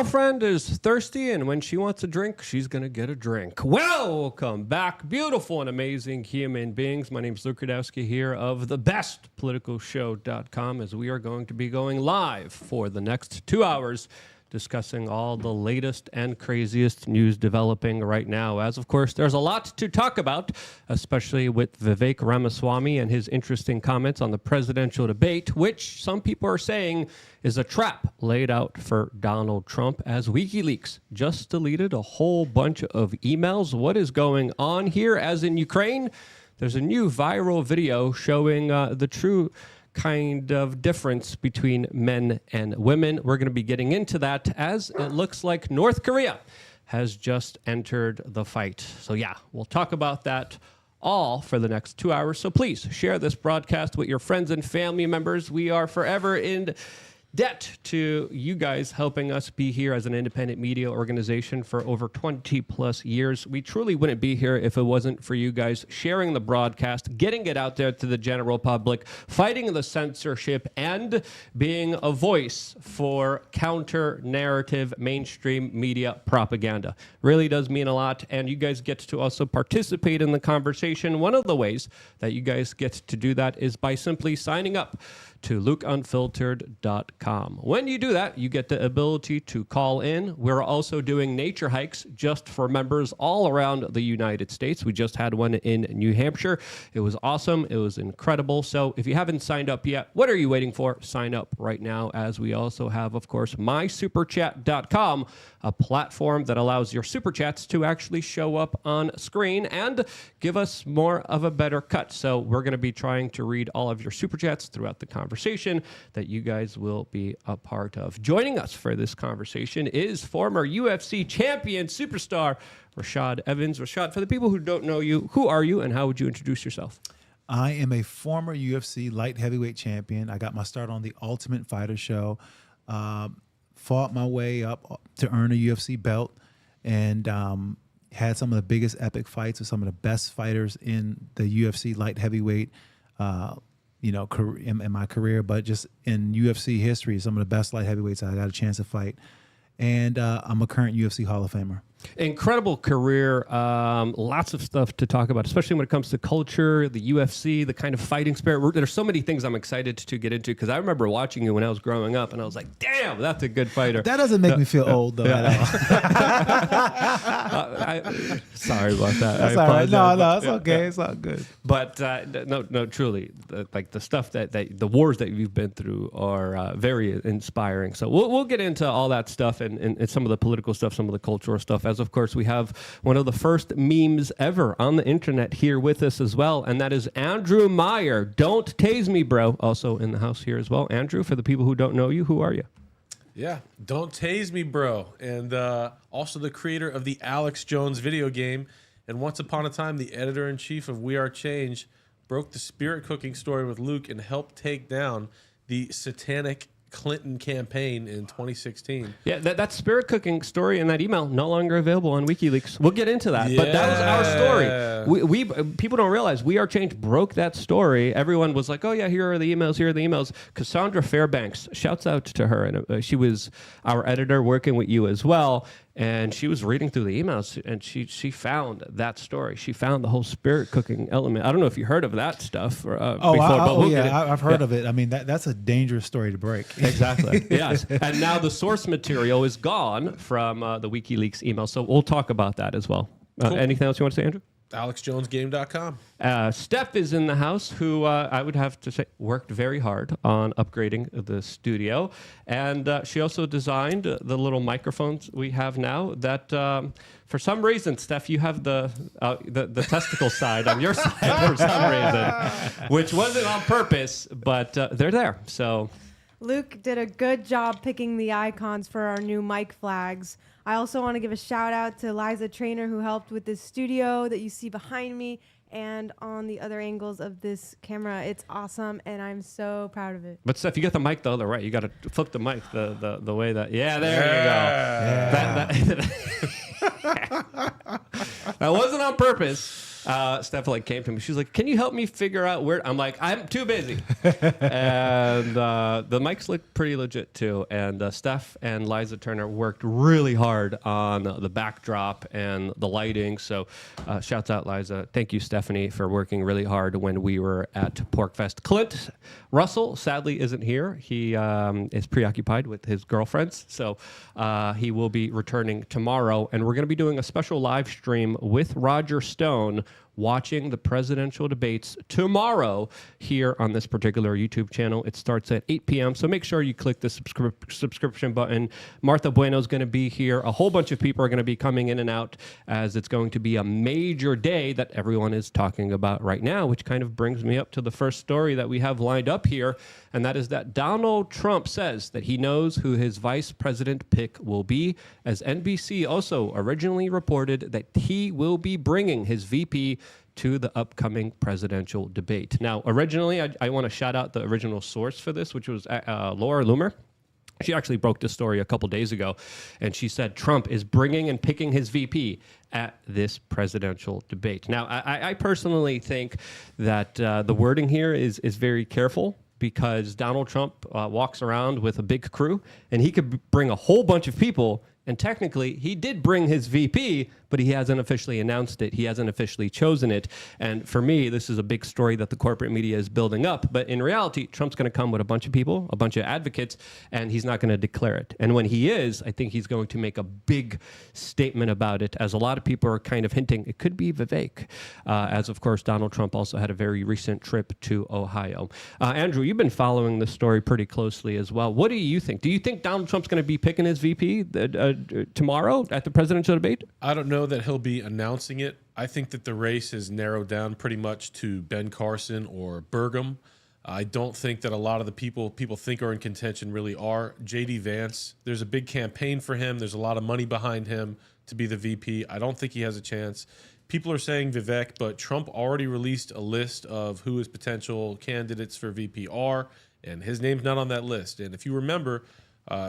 girlfriend is thirsty, and when she wants a drink, she's going to get a drink. Welcome back, beautiful and amazing human beings. My name is Luke Rudowski here of thebestpoliticalshow.com, as we are going to be going live for the next 2 hours discussing all the latest and craziest news developing right now. As, of course, there's a lot to talk about, especially with Vivek Ramaswamy and his interesting comments on the presidential debate, which some people are saying is a trap laid out for Donald Trump, as WikiLeaks just deleted a whole bunch of emails. What is going on here? As in Ukraine, there's a new viral video showing the true kind of difference between men and women. We're going to be getting into that, as it looks like North Korea has just entered the fight. So yeah, we'll talk about that all for the next 2 hours. So please share this broadcast with your friends and family members. We are forever in debt to you guys helping us be here as an independent media organization for over 20 plus years. We truly wouldn't be here if it wasn't for you guys sharing the broadcast, getting it out there to the general public, fighting the censorship, and being a voice for counter-narrative mainstream media propaganda. Really does mean a lot, and you guys get to also participate in the conversation. One of the ways that you guys get to do that is by simply signing up to lukeunfiltered.com. When you do that, you get the ability to call in. We're also doing nature hikes just for members all around the United States. We just had one in New Hampshire. It was awesome. It was incredible. So if you haven't signed up yet, what are you waiting for? Sign up right now, as we also have, of course, mysuperchat.com, a platform that allows your super chats to actually show up on screen and give us more of a better cut. So we're going to be trying to read all of your super chats throughout the conversation that you guys will be a part of. Joining us for this conversation is former UFC champion superstar Rashad Evans. Rashad, for the people who don't know you, who are you and how would you introduce yourself? I am a former UFC light heavyweight champion. I got my start on the Ultimate Fighter show, fought my way up to earn a UFC belt, and had some of the biggest epic fights with some of the best fighters in the UFC light heavyweight in my career, but just in UFC history, some of the best light heavyweights I got a chance to fight. And I'm a current UFC Hall of Famer. Incredible career. Lots of stuff to talk about, especially when it comes to culture, the UFC, the kind of fighting spirit. There's so many things I'm excited to get into, because I remember watching you when I was growing up, and I was like, damn, that's a good fighter. That doesn't make me feel old, though, at all. Sorry about that. That's all right. No, it's okay. It's all good. But no, truly, like the stuff that the wars that you've been through are very inspiring. So we'll get into all that stuff and some of the political stuff, some of the cultural stuff, as of course we have one of the first memes ever on the internet here with us as well, and that is Andrew Meyer. Don't tase me, bro. Also in the house here as well. Andrew, for the people who don't know you, who are you? Yeah, don't tase me, bro. And also the creator of the Alex Jones video game, and once upon a time the editor-in-chief of We Are Change, broke the spirit cooking story with Luke and helped take down the satanic Clinton campaign in 2016. Yeah, that spirit cooking story and that email no longer available on WikiLeaks. We'll get into that, but that was our story. We people don't realize We Are Change broke that story. Everyone was like, "Oh yeah, here are the emails. Here are the emails." Cassandra Fairbanks, shouts out to her, and she was our editor working with you as well. And she was reading through the emails, and she found that story. She found the whole spirit cooking element. I don't know if you heard of that stuff before. I've heard of it. I mean, that's a dangerous story to break. Exactly. Yes. And now the source material is gone from the WikiLeaks email, so we'll talk about that as well. Cool. Anything else you want to say, Andrew? AlexJonesGame.com. Steph is in the house, who I would have to say worked very hard on upgrading the studio. And she also designed the little microphones we have now that, for some reason, Steph, you have the testicle side on your side for some reason, which wasn't on purpose, but they're there. So Luke did a good job picking the icons for our new mic flags. I also want to give a shout out to Liza Trainer, who helped with this studio that you see behind me and on the other angles of this camera. It's awesome, and I'm so proud of it. But Steph, you got the mic the other way. You got to flip the mic the way that. Yeah, there you go. Yeah. That wasn't on purpose. Steph came to me. She's like, "Can you help me figure out where?" I'm like, "I'm too busy." And the mics look pretty legit too. And Steph and Liza Turner worked really hard on the backdrop and the lighting. So shouts out, Liza. Thank you, Stephanie, for working really hard when we were at PorkFest. Clint Russell sadly isn't here. He is preoccupied with his girlfriends. So he will be returning tomorrow. And we're going to be doing a special live stream with Roger Stone watching the presidential debates tomorrow here on this particular YouTube channel. It starts at 8 p.m. So make sure you click the subscription button. Martha Bueno is going to be here. A whole bunch of people are going to be coming in and out as it's going to be a major day that everyone is talking about right now, which kind of brings me up to the first story that we have lined up here. And that is that Donald Trump says that he knows who his vice president pick will be, as NBC also originally reported that he will be bringing his VP to the upcoming presidential debate. Now, originally, I want to shout out the original source for this, which was Laura Loomer. She actually broke this story a couple days ago, and she said Trump is bringing and picking his VP at this presidential debate. Now, I personally think that the wording here is very careful, because Donald Trump walks around with a big crew, and he could bring a whole bunch of people. And technically, he did bring his VP, but he hasn't officially announced it. He hasn't officially chosen it. And for me, this is a big story that the corporate media is building up. But in reality, Trump's going to come with a bunch of people, a bunch of advocates, and he's not going to declare it. And when he is, I think he's going to make a big statement about it, as a lot of people are kind of hinting it could be Vivek, as of course, Donald Trump also had a very recent trip to Ohio. Andrew, you've been following this story pretty closely as well. What do you think? Do you think Donald Trump's going to be picking his VP tomorrow at the presidential debate? I don't know that he'll be announcing it. I think that the race is narrowed down pretty much to Ben Carson or Burgum. I don't think that a lot of the people think are in contention really are. J.D. Vance, there's a big campaign for him. There's a lot of money behind him to be the VP. I don't think he has a chance. People are saying Vivek, but Trump already released a list of who his potential candidates for VP are, and his name's not on that list. And if you remember,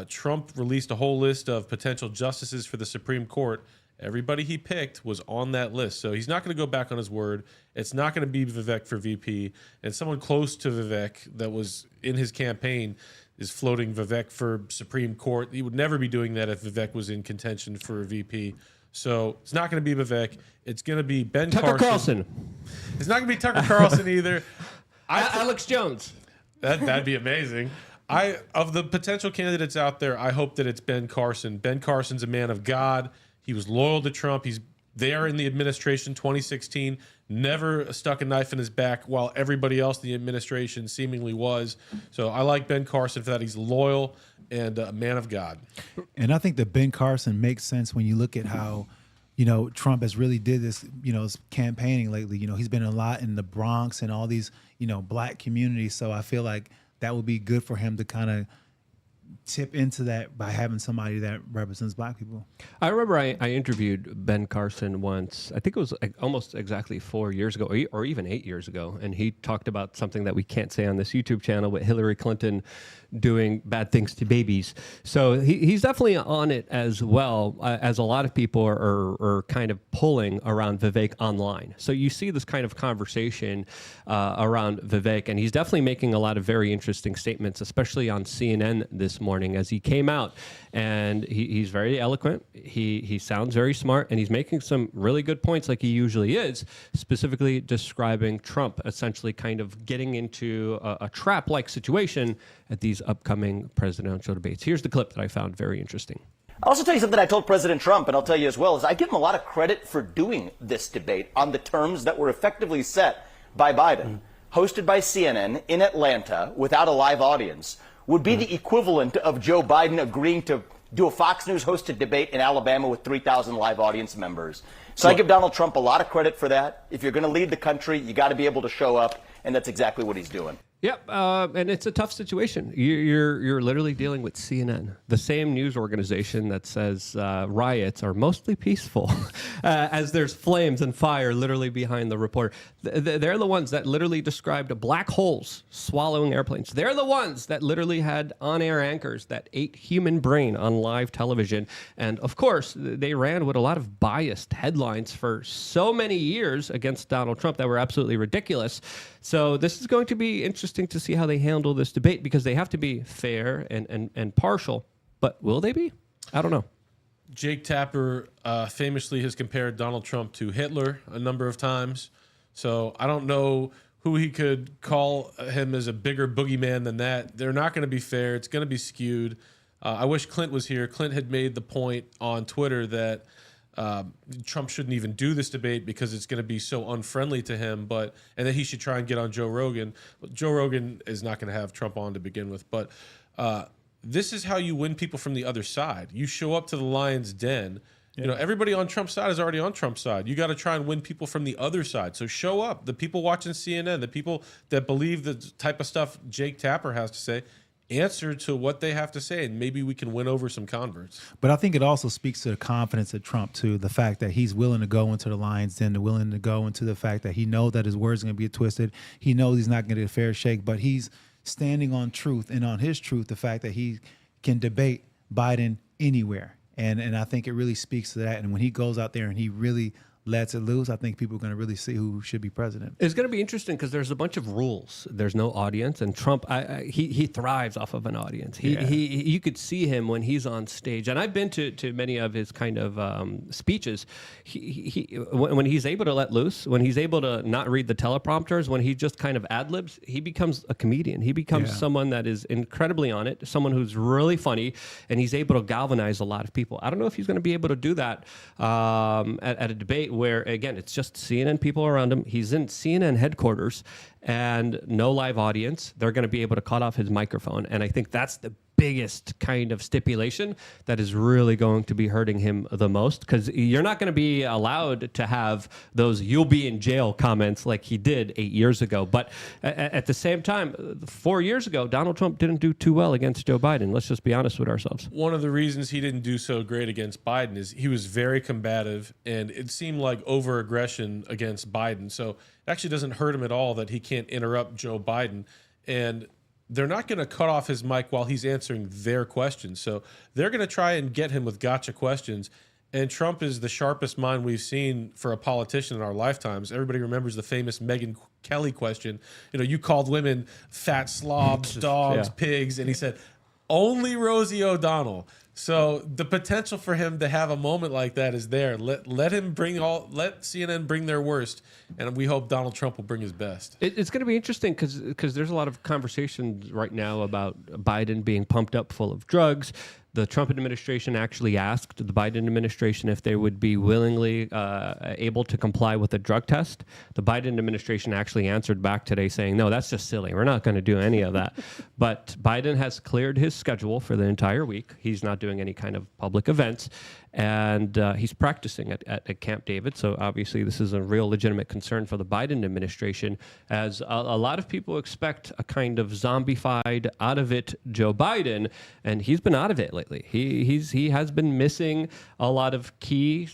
Trump released a whole list of potential justices for the Supreme Court. Everybody he picked was on that list. So he's not going to go back on his word. It's not going to be Vivek for VP. And someone close to Vivek that was in his campaign is floating Vivek for Supreme Court. He would never be doing that if Vivek was in contention for VP. So it's not going to be Vivek. It's going to be Ben Carson. It's not going to be Tucker Carlson either. Alex Jones. That'd be amazing. Of the potential candidates out there, I hope that it's Ben Carson. Ben Carson's a man of God. He was loyal to Trump. He's there in the administration 2016, never stuck a knife in his back while everybody else in the administration seemingly was. So I like Ben Carson for that. He's loyal and a man of God. And I think that Ben Carson makes sense when you look at how, Trump has really did this, his campaigning lately. He's been a lot in the Bronx and all these, black communities. So I feel like that would be good for him to kind of tip into that by having somebody that represents black people. I remember I interviewed Ben Carson once. I think it was almost exactly 4 years ago, or even 8 years ago, and he talked about something that we can't say on this YouTube channel, but Hillary Clinton doing bad things to babies. So he's definitely on it as well, as a lot of people are kind of pulling around Vivek online. So you see this kind of conversation around Vivek, and he's definitely making a lot of very interesting statements, especially on CNN this morning as he came out. And he's very eloquent. He sounds very smart, and he's making some really good points like he usually is, specifically describing Trump essentially kind of getting into a trap-like situation at these upcoming presidential debates. Here's the clip that I found very interesting. I'll also tell you something I told President Trump, and I'll tell you as well, is I give him a lot of credit for doing this debate on the terms that were effectively set by Biden. Hosted by CNN in Atlanta without a live audience would be the equivalent of Joe Biden agreeing to do a Fox News hosted debate in Alabama with 3,000 live audience members. So I give Donald Trump a lot of credit for that. If you're going to lead the country, you got to be able to show up, and that's exactly what he's doing. Yep, and it's a tough situation. You're literally dealing with CNN, the same news organization that says riots are mostly peaceful, as there's flames and fire literally behind the reporter. They're the ones that literally described black holes swallowing airplanes. They're the ones that literally had on-air anchors that ate human brain on live television. And of course, they ran with a lot of biased headlines for so many years against Donald Trump that were absolutely ridiculous. So this is going to be interesting to see how they handle this debate, because they have to be fair and partial. But will they be? I don't know. Jake Tapper famously has compared Donald Trump to Hitler a number of times. So I don't know who he could call him as a bigger boogeyman than that. They're not going to be fair. It's going to be skewed. I wish Clint was here. Clint had made the point on Twitter that Trump shouldn't even do this debate because it's going to be so unfriendly to him, and that he should try and get on Joe Rogan. But Joe Rogan is not going to have Trump on to begin with. But this is how you win people from the other side. You show up to the lion's den. You know, everybody on Trump's side is already on Trump's side. You got to try and win people from the other side. So show up. The people watching CNN, the people that believe the type of stuff Jake Tapper has to say, answer to what they have to say, and maybe we can win over some converts. But I think it also speaks to the confidence of Trump, too, the fact that he's willing to go into the lion's den, willing to go into the fact that he knows that his words are going to be twisted. He knows he's not going to get a fair shake, but he's standing on truth, and on his truth, the fact that he can debate Biden anywhere. And I think it really speaks to that. And when he goes out there and he really lets it loose, I think people are going to really see who should be president. It's going to be interesting because there's a bunch of rules. There's no audience, and Trump, he thrives off of an audience. You could see him when he's on stage, and I've been to many of his kind of speeches. When he's able to let loose, when he's able to not read the teleprompters, when he just kind of ad-libs, he becomes a comedian. He becomes someone that is incredibly on it, someone who's really funny, and he's able to galvanize a lot of people. I don't know if he's going to be able to do that at a debate where, again, it's just CNN people around him. He's in CNN headquarters and no live audience. They're going to be able to cut off his microphone. And I think that's the biggest kind of stipulation that is really going to be hurting him the most, because you're not going to be allowed to have those "you'll be in jail" comments like he did 8 years ago. But at the same time, 4 years ago, Donald Trump didn't do too well against Joe Biden. Let's just be honest with ourselves. One of the reasons he didn't do so great against Biden is he was very combative, and it seemed like over-aggression against Biden. So it actually doesn't hurt him at all that he can't interrupt Joe Biden. And they're not going to cut off his mic while he's answering their questions. So they're going to try and get him with gotcha questions. And Trump is the sharpest mind we've seen for a politician in our lifetimes. Everybody remembers the famous Megyn Kelly question. You know, you called women fat slobs, dogs, pigs. And he said, only Rosie O'Donnell. So the potential for him to have a moment like that is there. Let CNN bring their worst, and we hope Donald Trump will bring his best. It's going to be interesting because there's a lot of conversations right now about Biden being pumped up full of drugs. The Trump administration actually asked the Biden administration if they would be willingly able to comply with a drug test. The Biden administration actually answered back today saying, no, that's just silly. We're not going to do any of that. But Biden has cleared his schedule for the entire week. He's not doing any kind of public events. And he's practicing at Camp David. So obviously this is a real legitimate concern for the Biden administration, as a lot of people expect a kind of zombified, out of it Joe Biden, and he's been out of it lately. He has been missing a lot of key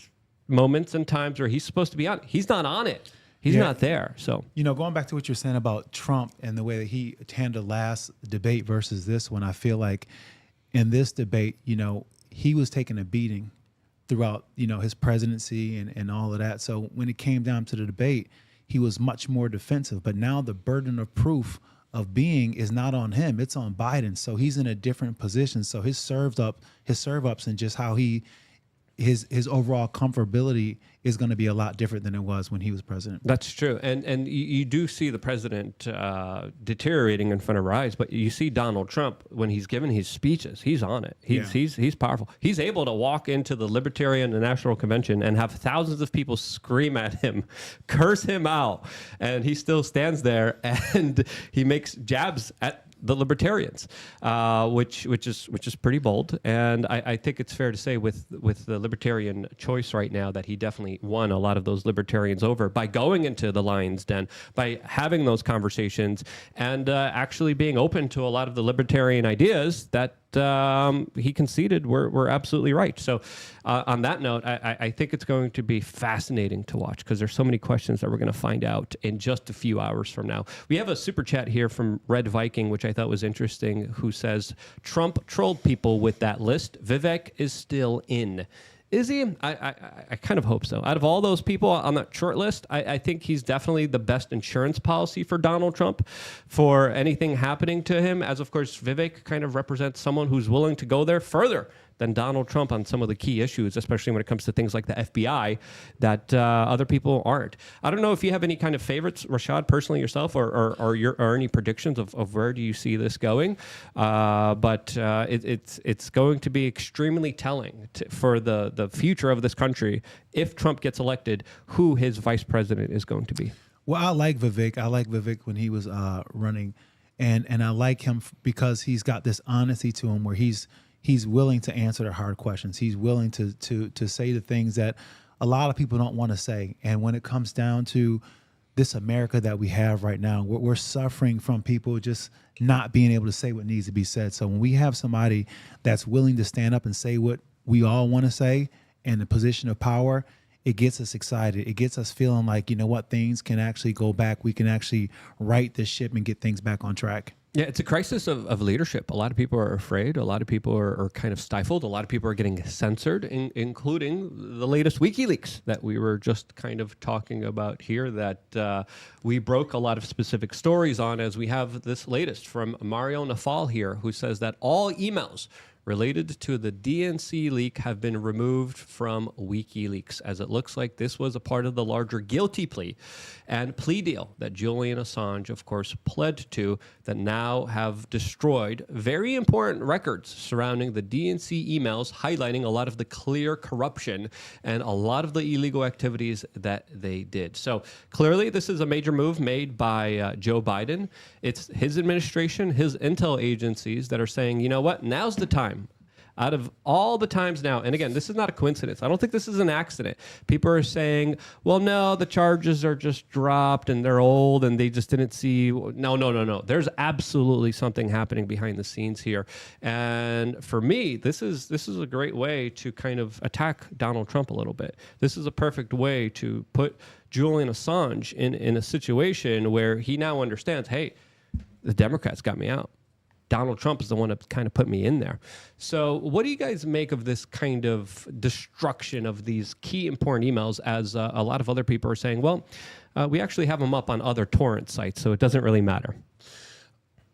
moments and times where he's supposed to be on. He's not on it. He's not there. So, you know, going back to what you're saying about Trump and the way that he handled last debate versus this one, I feel like in this debate, you know, he was taking a beating throughout, you know, his presidency and all of that. So when it came down to the debate, he was much more defensive. But now the burden of proof of being is not on him; it's on Biden. So he's in a different position. So his serve ups, and just how his overall comfortability is going to be a lot different than it was when he was president. That's true. And you do see the president deteriorating in front of our eyes, but you see Donald Trump, when he's giving his speeches, he's on it. He's powerful. He's able to walk into the Libertarian National Convention and have thousands of people scream at him, curse him out, and he still stands there and he makes jabs at the libertarians, which is pretty bold. And I think it's fair to say with the libertarian choice right now that he definitely won a lot of those libertarians over by going into the lion's den, by having those conversations, and actually being open to a lot of the libertarian ideas that he conceded were absolutely right. So on that note, I think it's going to be fascinating to watch because there's so many questions that we're going to find out in just a few hours from now. We have a super chat here from Red Viking, which I thought was interesting, who says, Trump trolled people with that list. Vivek is still in. Is he? I kind of hope so. Out of all those people on that short list, I think he's definitely the best insurance policy for Donald Trump for anything happening to him, as of course Vivek kind of represents someone who's willing to go there further than Donald Trump on some of the key issues, especially when it comes to things like the FBI that other people aren't. I don't know if you have any kind of favorites, Rashad, personally yourself, or any predictions of where do you see this going. But it's going to be extremely telling for the future of this country if Trump gets elected, who his vice president is going to be. Well, I like Vivek. I like Vivek when he was running, and I like him because he's got this honesty to him where he's willing to answer the hard questions. He's willing to say the things that a lot of people don't want to say. And when it comes down to this America that we have right now, we're suffering from people just not being able to say what needs to be said. So when we have somebody that's willing to stand up and say what we all want to say in a position of power, it gets us excited. It gets us feeling like, you know what, things can actually go back. We can actually right this ship and get things back on track. Yeah, it's a crisis of leadership. A lot of people are afraid. A lot of people are kind of stifled. A lot of people are getting censored, including the latest WikiLeaks that we were just kind of talking about here that we broke a lot of specific stories on, as we have this latest from Mario Nafal here, who says that all emails related to the DNC leak have been removed from WikiLeaks, as it looks like this was a part of the larger guilty plea and plea deal that Julian Assange, of course, pled to, that now have destroyed very important records surrounding the DNC emails, highlighting a lot of the clear corruption and a lot of the illegal activities that they did. So clearly this is a major move made by Joe Biden. It's his administration, his intel agencies that are saying, you know what, now's the time. Out of all the times now, and again, this is not a coincidence. I don't think this is an accident. People are saying, well, no, the charges are just dropped and they're old and they just didn't see. No. There's absolutely something happening behind the scenes here. And for me, this is a great way to kind of attack Donald Trump a little bit. This is a perfect way to put Julian Assange in a situation where he now understands, hey, the Democrats got me out. Donald Trump is the one that kind of put me in there. So what do you guys make of this kind of destruction of these key important emails, as a lot of other people are saying, well, we actually have them up on other torrent sites, so it doesn't really matter?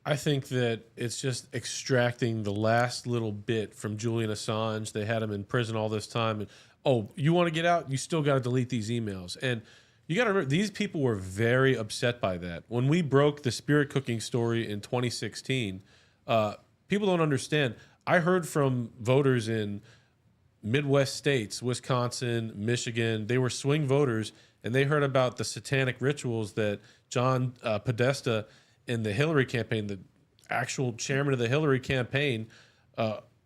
I think that it's just extracting the last little bit from Julian Assange. They had him in prison all this time. And, oh, you want to get out? You still got to delete these emails. And you got to remember, these people were very upset by that. When we broke the spirit cooking story in 2016, people don't understand. I heard from voters in Midwest states, Wisconsin, Michigan. They were swing voters, and they heard about the satanic rituals that John Podesta in the Hillary campaign, the actual chairman of the Hillary campaign,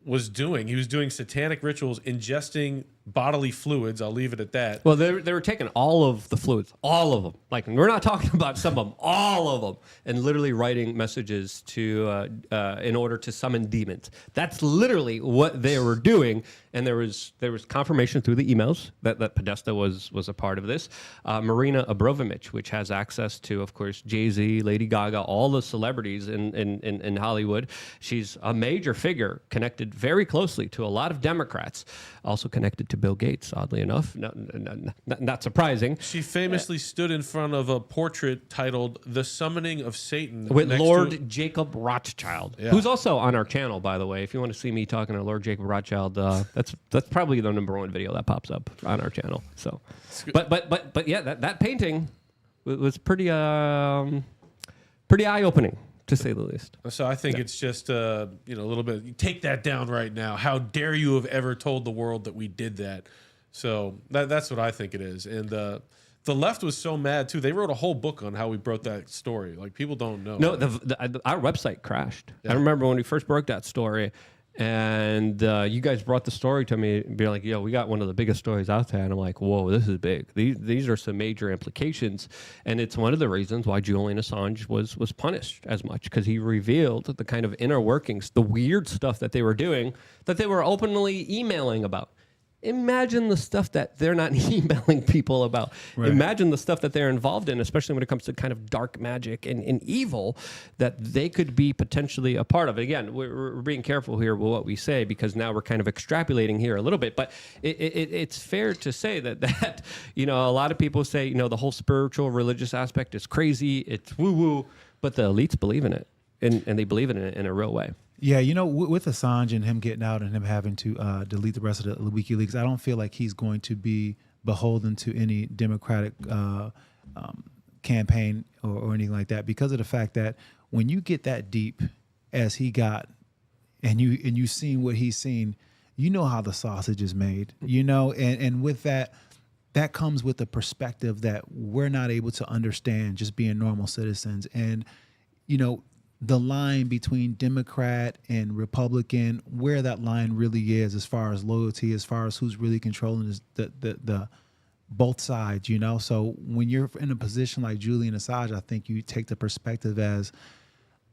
was doing. He was doing satanic rituals, ingesting bodily fluids. I'll leave it at that. Well, they were taking all of the fluids, all of them. Like, we're not talking about some of them, all of them, and literally writing messages to in order to summon demons. That's literally what they were doing. And there was confirmation through the emails that Podesta was a part of this. Marina Abramovich, which has access to, of course, Jay-Z, Lady Gaga, all the celebrities in Hollywood. She's a major figure connected very closely to a lot of Democrats, also connected to Bill Gates, oddly enough. Not surprising. She famously stood in front of a portrait titled "The Summoning of Satan" with Lord Jacob Rothschild, who's also on our channel, by the way. If you want to see me talking to Lord Jacob Rothschild, that's probably the #1 video that pops up on our channel. So, but yeah, that painting was pretty eye-opening, to say the least. So I think it's just a little bit. You take that down right now. How dare you have ever told the world that we did that? So that's what I think it is. And the The left was so mad too. They wrote a whole book on how we broke that story. Like people don't know. No, our website crashed. I remember when we first broke that story, and you guys brought the story to me, being like, "Yo, we got one of the biggest stories out there," and I'm like, "Whoa, this is big. These are some major implications," and it's one of the reasons why Julian Assange was punished as much, because he revealed the kind of inner workings, the weird stuff that they were doing, that they were openly emailing about. Imagine the stuff that they're not emailing people about. Right. Imagine the stuff that they're involved in, especially when it comes to kind of dark magic and evil that they could be potentially a part of. Again, we're being careful here with what we say, because now we're kind of extrapolating here a little bit. But it's fair to say that a lot of people say, the whole spiritual religious aspect is crazy, it's woo-woo, but the elites believe in it, and they believe in it in a real way. Yeah, with Assange and him getting out and him having to delete the rest of the WikiLeaks, I don't feel like he's going to be beholden to any Democratic campaign or anything like that, because of the fact that when you get that deep as he got, and you seen what he's seen, how the sausage is made, and with that comes with the perspective that we're not able to understand just being normal citizens. And the line between Democrat and Republican, where that line really is as far as loyalty, as far as who's really controlling the both sides, So when you're in a position like Julian Assange, I think you take the perspective as,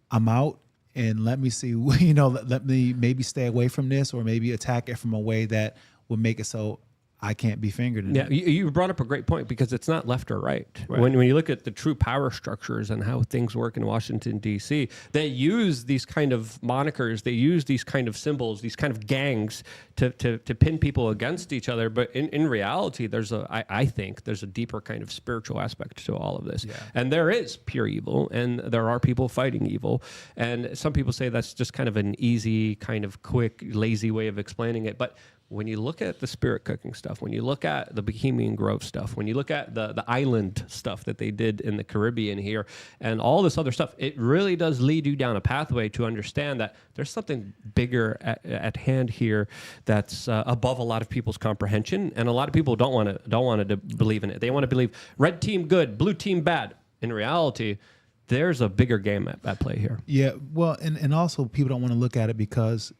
I'm out, and let me see, let me maybe stay away from this, or maybe attack it from a way that will make it so I can't be fingered in it. Yeah, you brought up a great point, because it's not left or right. When you look at the true power structures and how things work in Washington, D.C., they use these kind of monikers, they use these kind of symbols, these kind of gangs to pin people against each other. But in reality, I think there's a deeper kind of spiritual aspect to all of this. Yeah. And there is pure evil, and there are people fighting evil. And some people say that's just kind of an easy, kind of quick, lazy way of explaining it. But when you look at the spirit cooking stuff, when you look at the Bohemian Grove stuff, when you look at the island stuff that they did in the Caribbean here, and all this other stuff, it really does lead you down a pathway to understand that there's something bigger at hand here that's above a lot of people's comprehension, and a lot of people don't want to believe in it. They want to believe red team good, blue team bad. In reality, there's a bigger game at play here. Yeah, well, and also people don't want to look at it because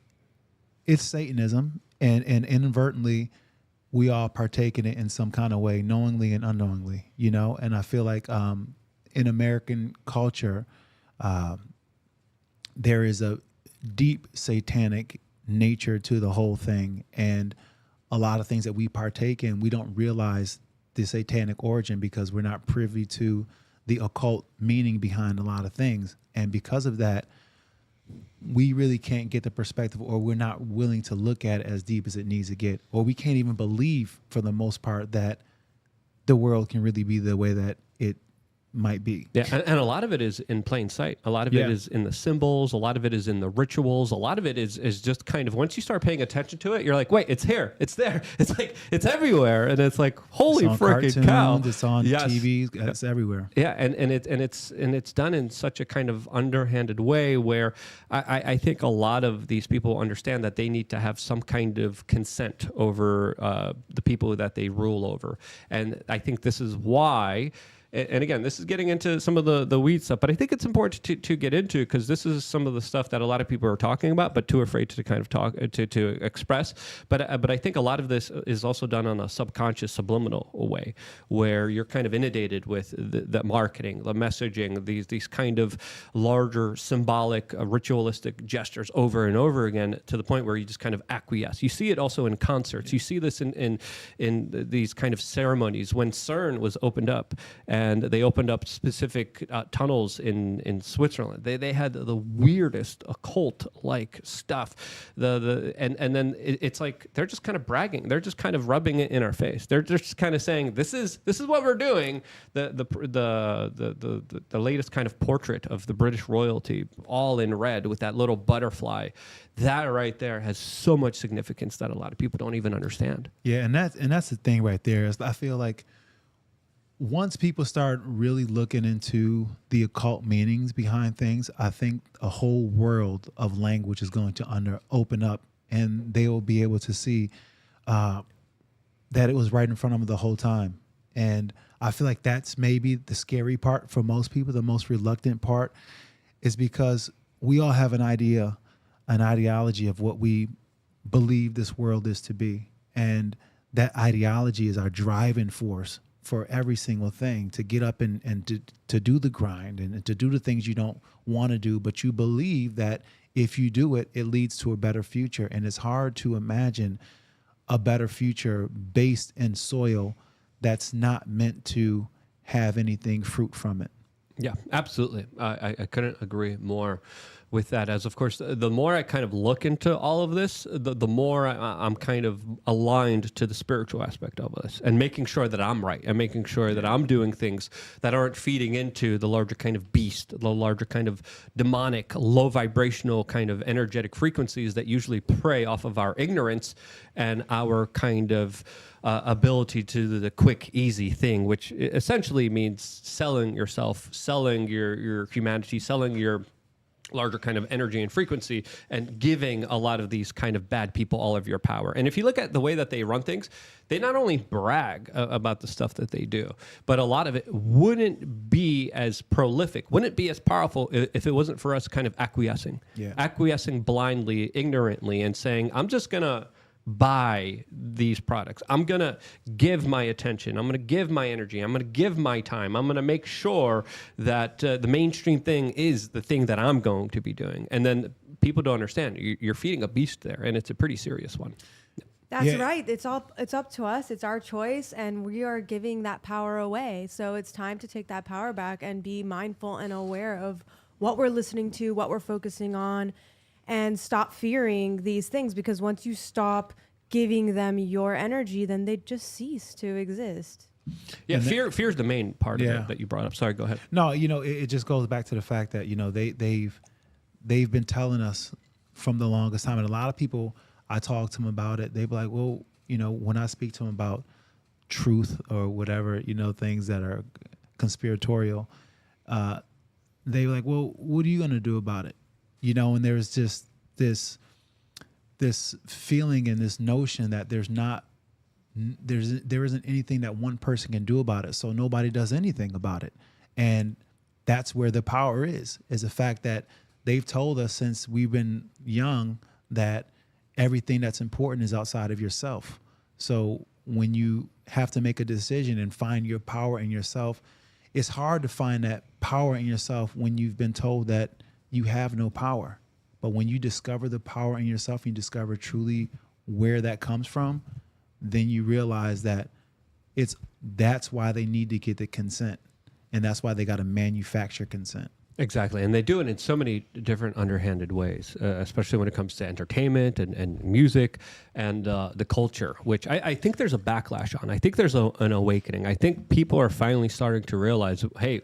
it's Satanism. And inadvertently, we all partake in it in some kind of way, knowingly and unknowingly, And I feel like in American culture, there is a deep satanic nature to the whole thing. And a lot of things that we partake in, we don't realize the satanic origin because we're not privy to the occult meaning behind a lot of things. And because of that, we really can't get the perspective, or we're not willing to look at it as deep as it needs to get, or we can't even believe for the most part that the world can really be the way that it might be. Yeah, and a lot of it is in plain sight. A lot of it is in the symbols. A lot of it is in the rituals. A lot of it is just kind of, once you start paying attention to it, you're like, wait, it's here, it's there. It's like, it's everywhere. And it's like, holy freaking cow. It's on TV, it's everywhere. Yeah, and it's done in such a kind of underhanded way where I think a lot of these people understand that they need to have some kind of consent over the people that they rule over. And I think this is why. And again, this is getting into some of the weed stuff, but I think it's important to get into, because this is some of the stuff that a lot of people are talking about, but too afraid to kind of talk to express. But I think a lot of this is also done on a subconscious, subliminal way, where you're kind of inundated with the marketing, the messaging, these kind of larger symbolic, ritualistic gestures over and over again, to the point where you just kind of acquiesce. You see it also in concerts. You see this in these kind of ceremonies. When CERN was opened up, and they opened up specific tunnels in Switzerland. They had the weirdest occult-like stuff. And then it's like they're just kind of bragging. They're just kind of rubbing it in our face. They're just kind of saying, "This is what we're doing." The latest kind of portrait of the British royalty, all in red with that little butterfly. That right there has so much significance that a lot of people don't even understand. Yeah, and that's the thing right there. Is I feel like, once people start really looking into the occult meanings behind things, I think a whole world of language is going to open up, and they will be able to see that it was right in front of them the whole time. And I feel like that's maybe the scary part for most people. The most reluctant part is because we all have an ideology of what we believe this world is to be. And that ideology is our driving force for every single thing, to get up and to do the grind and to do the things you don't want to do, but you believe that if you do it, it leads to a better future. And it's hard to imagine a better future based in soil that's not meant to have anything fruit from it. Yeah, absolutely. I couldn't agree more with that. As of course, the more I kind of look into all of this, the more I'm kind of aligned to the spiritual aspect of this and making sure that I'm right and making sure that I'm doing things that aren't feeding into the larger kind of beast, the larger kind of demonic, low vibrational kind of energetic frequencies that usually prey off of our ignorance and our kind of ability to do the quick, easy thing, which essentially means selling yourself, selling your humanity, selling your larger kind of energy and frequency, and giving a lot of these kind of bad people all of your power. And if you look at the way that they run things, they not only brag about the stuff that they do, but a lot of it wouldn't be as prolific, wouldn't be as powerful if it wasn't for us kind of acquiescing blindly, ignorantly, and saying, I'm just going to buy these products. I'm going to give my attention. I'm going to give my energy. I'm going to give my time. I'm going to make sure that the mainstream thing is the thing that I'm going to be doing. And then people don't understand. You're feeding a beast there, and it's a pretty serious one. That's right. It's up to us. It's our choice, and we are giving that power away. So it's time to take that power back and be mindful and aware of what we're listening to, what we're focusing on, and stop fearing these things, because once you stop giving them your energy, then they just cease to exist. Yeah, fear is the main part of it that you brought up. Sorry, go ahead. No, it just goes back to the fact that, they've been telling us from the longest time. And a lot of people, I talk to them about it, they be like, well, when I speak to them about truth or whatever, things that are conspiratorial, they were like, well, what are you going to do about it? And there's just this feeling and this notion that there isn't anything that one person can do about it, so nobody does anything about it. And that's where the power is the fact that they've told us since we've been young that everything that's important is outside of yourself. So when you have to make a decision and find your power in yourself, it's hard to find that power in yourself when you've been told that you have no power. But when you discover the power in yourself, and you discover truly where that comes from, then you realize that that's why they need to get the consent. And that's why they got to manufacture consent. Exactly. And they do it in so many different underhanded ways, especially when it comes to entertainment and music and the culture, which I think there's a backlash on. I think there's an awakening. I think people are finally starting to realize, hey,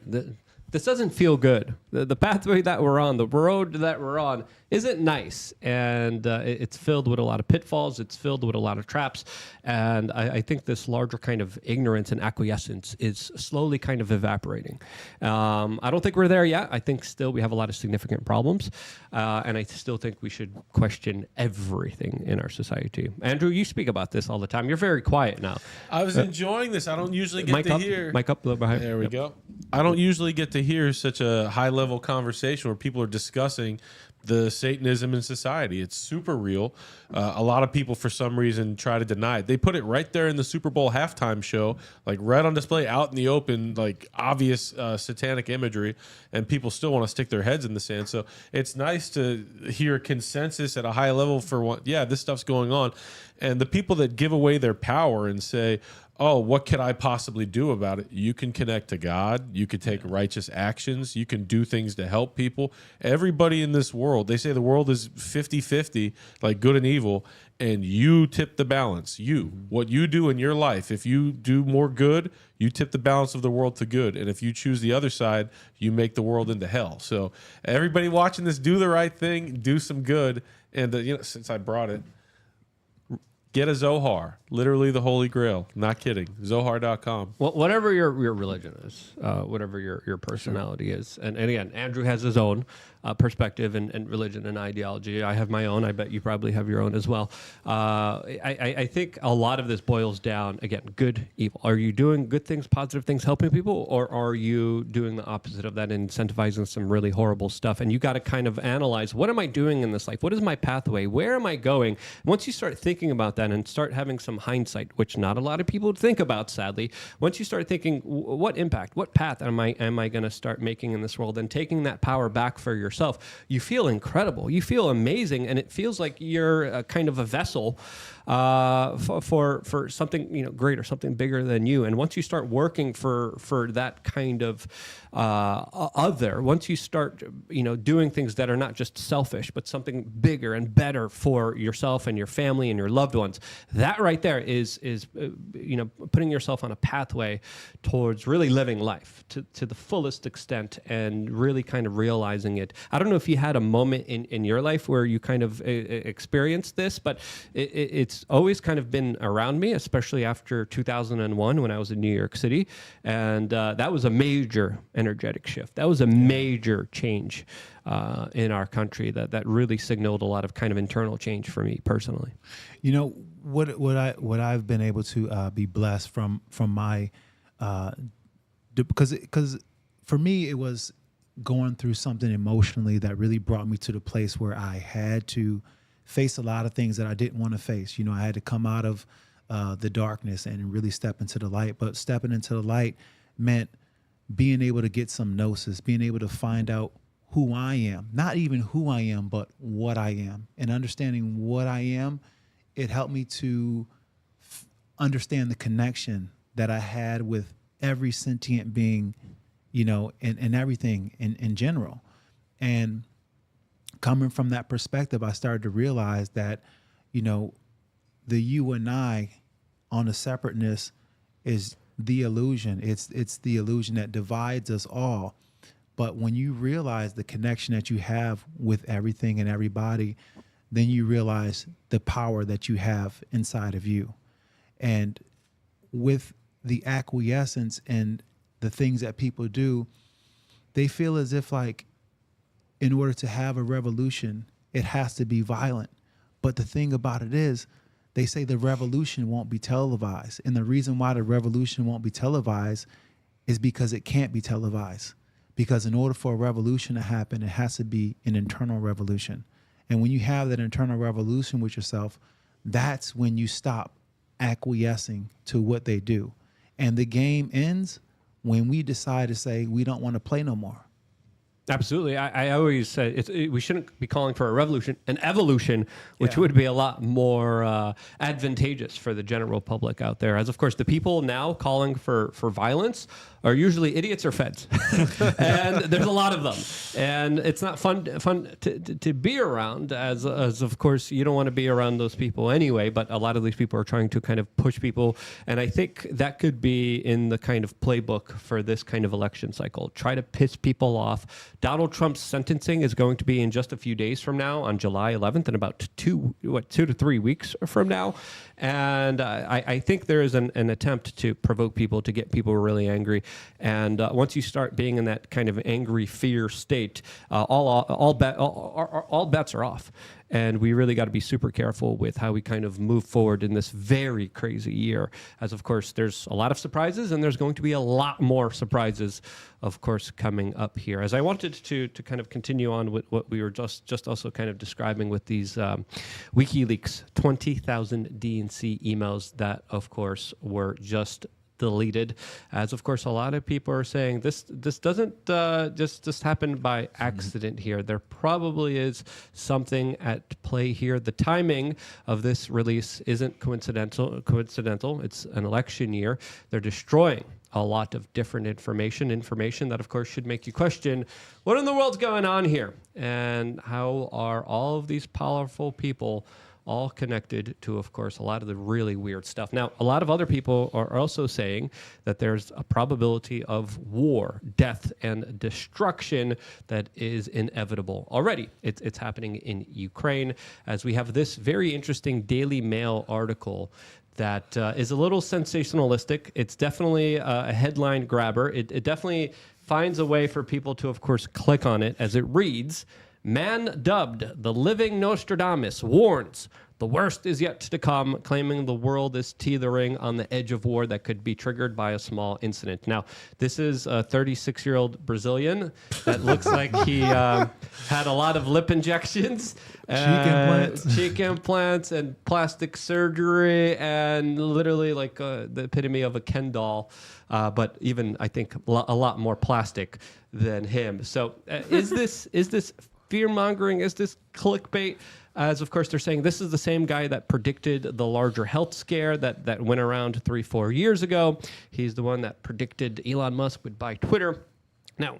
this doesn't feel good. The pathway that we're on, the road that we're on, isn't nice. And it's filled with a lot of pitfalls. It's filled with a lot of traps. And I think this larger kind of ignorance and acquiescence is slowly kind of evaporating. I don't think we're there yet. I think still we have a lot of significant problems. And I still think we should question everything in our society. Andrew, you speak about this all the time. You're very quiet now. I was enjoying this. I don't usually get to hear. Mic up a little behind. There we go. I don't usually get to hear such a high-level conversation where people are discussing the Satanism in society. It's super real. A lot of people, for some reason, try to deny it. They put it right there in the Super Bowl halftime show, like right on display, out in the open, like obvious satanic imagery, and people still want to stick their heads in the sand. So it's nice to hear consensus at a high level for what, this stuff's going on. And the people that give away their power and say, oh, what could I possibly do about it? You can connect to God. You could take righteous actions. You can do things to help people. Everybody in this world, they say the world is 50-50, like good and evil, and you tip the balance. What you do in your life, if you do more good, you tip the balance of the world to good. And if you choose the other side, you make the world into hell. So everybody watching this, do the right thing, do some good. And, since I brought it, Get a Zohar, literally the Holy Grail. Not kidding. Zohar.com. Well, whatever your religion is, whatever your personality is, and again, Andrew has his own perspective and religion and ideology. I have my own. I bet you probably have your own as well. I think a lot of this boils down, again, good, evil. Are you doing good things, positive things, helping people, or are you doing the opposite of that and incentivizing some really horrible stuff? And you got to kind of analyze, what am I doing in this life? What is my pathway? Where am I going? Once you start thinking about that and start having some hindsight, which not a lot of people think about, sadly, once you start thinking, what impact, what path am I going to start making in this world, and taking that power back for yourself, you feel incredible. You feel amazing, and it feels like you're a kind of a vessel for something greater, something bigger than you. And once you start working for that kind of other, once you start doing things that are not just selfish, but something bigger and better for yourself and your family and your loved ones, that right there is putting yourself on a pathway towards really living life to the fullest extent and really kind of realizing it. I don't know if you had a moment in your life where you kind of experienced this, but it's always kind of been around me, especially after 2001 when I was in New York City. And that was a major energetic shift. That was a major change in our country that really signaled a lot of kind of internal change for me personally. What I've been able to be blessed from my because for me it was going through something emotionally that really brought me to the place where I had to face a lot of things that I didn't want to face. I had to come out of the darkness and really step into the light. But stepping into the light meant being able to get some gnosis, being able to find out who I am, not even who I am, but what I am. And understanding what I am, it helped me to understand the connection that I had with every sentient being, and everything in general. And coming from that perspective, I started to realize that, the you and I on a separateness is the illusion. It's the illusion that divides us all. But when you realize the connection that you have with everything and everybody, then you realize the power that you have inside of you. And with the acquiescence and the things that people do, they feel as if like, in order to have a revolution, it has to be violent. But the thing about it is, they say the revolution won't be televised. And the reason why the revolution won't be televised is because it can't be televised. Because in order for a revolution to happen, it has to be an internal revolution. And when you have that internal revolution with yourself, that's when you stop acquiescing to what they do. And the game ends when we decide to say we don't want to play no more. Absolutely. I always say we shouldn't be calling for a revolution, an evolution, which would be a lot more advantageous for the general public out there. As, of course, the people now calling for violence are usually idiots or feds. And there's a lot of them. And it's not fun to be around, as of course, you don't want to be around those people anyway, but a lot of these people are trying to kind of push people. And I think that could be in the kind of playbook for this kind of election cycle. Try to piss people off. Donald Trump's sentencing is going to be in just a few days from now on July 11th, in about 2 to 3 weeks from now. And I think there is an attempt to provoke people, to get people really angry. And once you start being in that kind of angry fear state, all bets are off. And we really got to be super careful with how we kind of move forward in this very crazy year. As, of course, there's a lot of surprises, and there's going to be a lot more surprises, of course, coming up here. As I wanted to kind of continue on with what we were just also kind of describing with these WikiLeaks 20,000 DNC emails that, of course, were just deleted, as of course a lot of people are saying this doesn't just happen by accident here. There probably is something at play here. The timing of this release isn't coincidental. It's an election year. They're destroying a lot of different information that of course should make you question what in the world's going on here, and how are all of these powerful people all connected to, of course, a lot of the really weird stuff. Now, a lot of other people are also saying that there's a probability of war, death, and destruction that is inevitable already. It's happening in Ukraine, as we have this very interesting Daily Mail article that is a little sensationalistic. It's definitely a headline grabber. It definitely finds a way for people to, of course, click on it, as it reads, "Man dubbed the living Nostradamus warns the worst is yet to come, claiming the world is teetering on the edge of war that could be triggered by a small incident." Now, this is a 36-year-old Brazilian that looks like he had a lot of lip injections, cheek implants, and plastic surgery, and literally like the epitome of a Ken doll, but even, I think, a lot more plastic than him. So is this fear-mongering? Is this clickbait? As, of course, they're saying this is the same guy that predicted the larger health scare that went around 3-4 years ago. He's the one that predicted Elon Musk would buy Twitter. Now,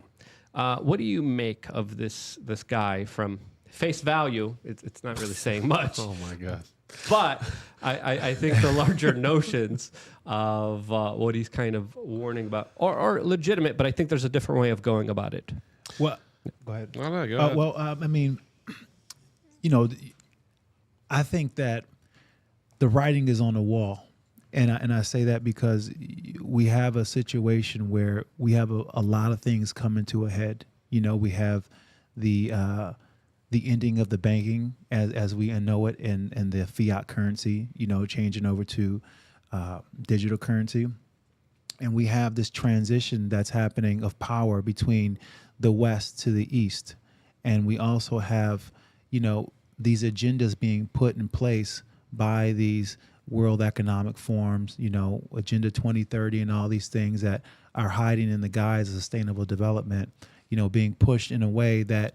what do you make of this guy from face value? It's not really saying much. Oh, my God. But I think the larger notions of what he's kind of warning about are legitimate, but I think there's a different way of going about it. Well, go ahead. No, go ahead. Well, I mean, I think that the writing is on the wall. And I say that because we have a situation where we have a lot of things coming to a head. We have the ending of the banking as we know it, and the fiat currency, changing over to digital currency. And we have this transition that's happening of power between the West to the East. And we also have, these agendas being put in place by these World Economic Forums, Agenda 2030 and all these things that are hiding in the guise of sustainable development, being pushed in a way that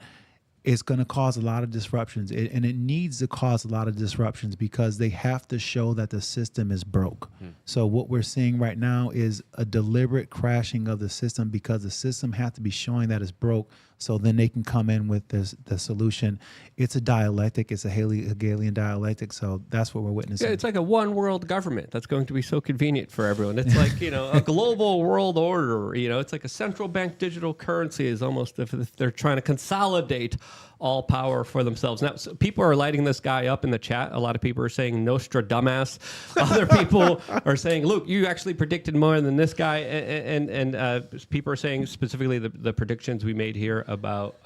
it's going to cause a lot of disruptions. And it needs to cause a lot of disruptions because they have to show that the system is broke. So what we're seeing right now is a deliberate crashing of the system because the system has to be showing that it's broke, so then they can come in with the solution. It's a dialectic. It's a Hegelian dialectic. So that's what we're witnessing. Yeah, it's like a one world government that's going to be so convenient for everyone. It's like, a global world order. It's like a central bank digital currency is almost if they're trying to consolidate all power for themselves. Now, so people are lighting this guy up in the chat. A lot of people are saying Nostradamus. Other people are saying, look, you actually predicted more than this guy. And people are saying specifically the predictions we made here about,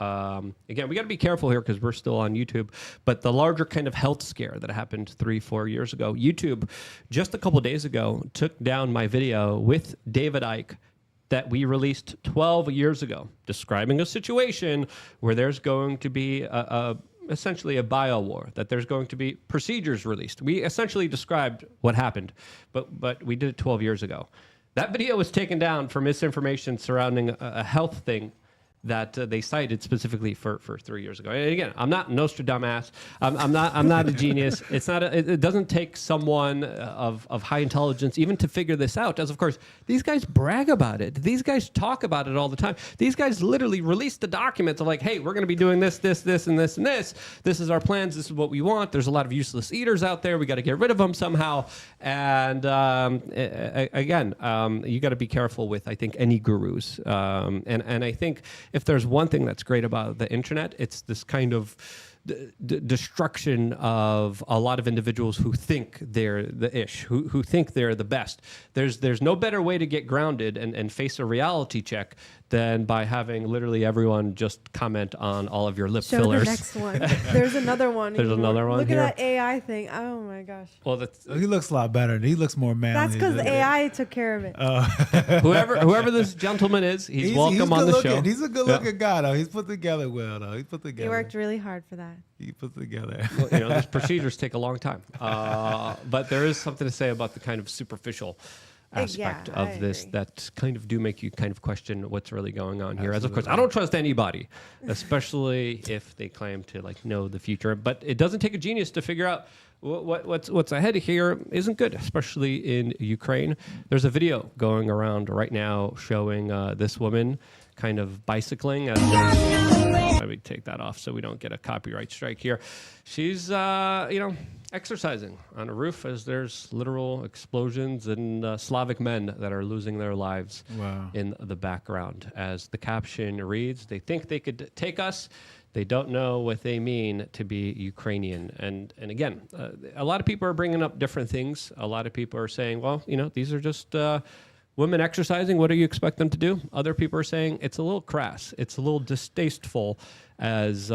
again, we got to be careful here because we're still on YouTube, but the larger kind of health scare that happened 3-4 years ago. YouTube, just a couple days ago, took down my video with David Icke that we released 12 years ago, describing a situation where there's going to be essentially a bio war, that there's going to be procedures released. We essentially described what happened, but we did it 12 years ago. That video was taken down for misinformation surrounding a health thing that they cited specifically for 3 years ago. And again, I'm not Nostradamus. I'm not a genius. It doesn't take someone of high intelligence even to figure this out. As of course, these guys brag about it. These guys talk about it all the time. These guys literally release the documents of like, hey, we're going to be doing this, and this, and this. This is our plans. This is what we want. There's a lot of useless eaters out there. We got to get rid of them somehow. And again, you got to be careful with, I think, any gurus. And I think if there's one thing that's great about the internet, it's this kind of destruction of a lot of individuals who think they're the ish, who think they're the best. There's no better way to get grounded and face a reality check than by having literally everyone just comment on all of your lip Show fillers. the next one. There's another one. There's another one Look here. at that AI thing. Oh my gosh. Well, that's He looks a lot better. He looks more manly. That's because the AI took care of it. whoever this gentleman is, he's welcome on the show. He's a good-looking guy, though. He's put together well, though. He's put together. He worked really hard for that. He put together. Well, these procedures take a long time. But there is something to say about the kind of superficial aspect I of this agree. that kind of do make you kind of question what's really going on here. As of course, I don't trust anybody, especially if they claim to know the future. But it doesn't take a genius to figure out what's ahead here isn't good, especially in Ukraine. There's a video going around right now showing this woman kind of bicycling. Let me take that off so we don't get a copyright strike here. She's, exercising on a roof as there's literal explosions and Slavic men that are losing their lives in the background. As the caption reads, they think they could take us. They don't know what they mean to be Ukrainian. And again, a lot of people are bringing up different things. A lot of people are saying, well, these are just women exercising. What do you expect them to do? Other people are saying it's a little crass. It's a little distasteful, as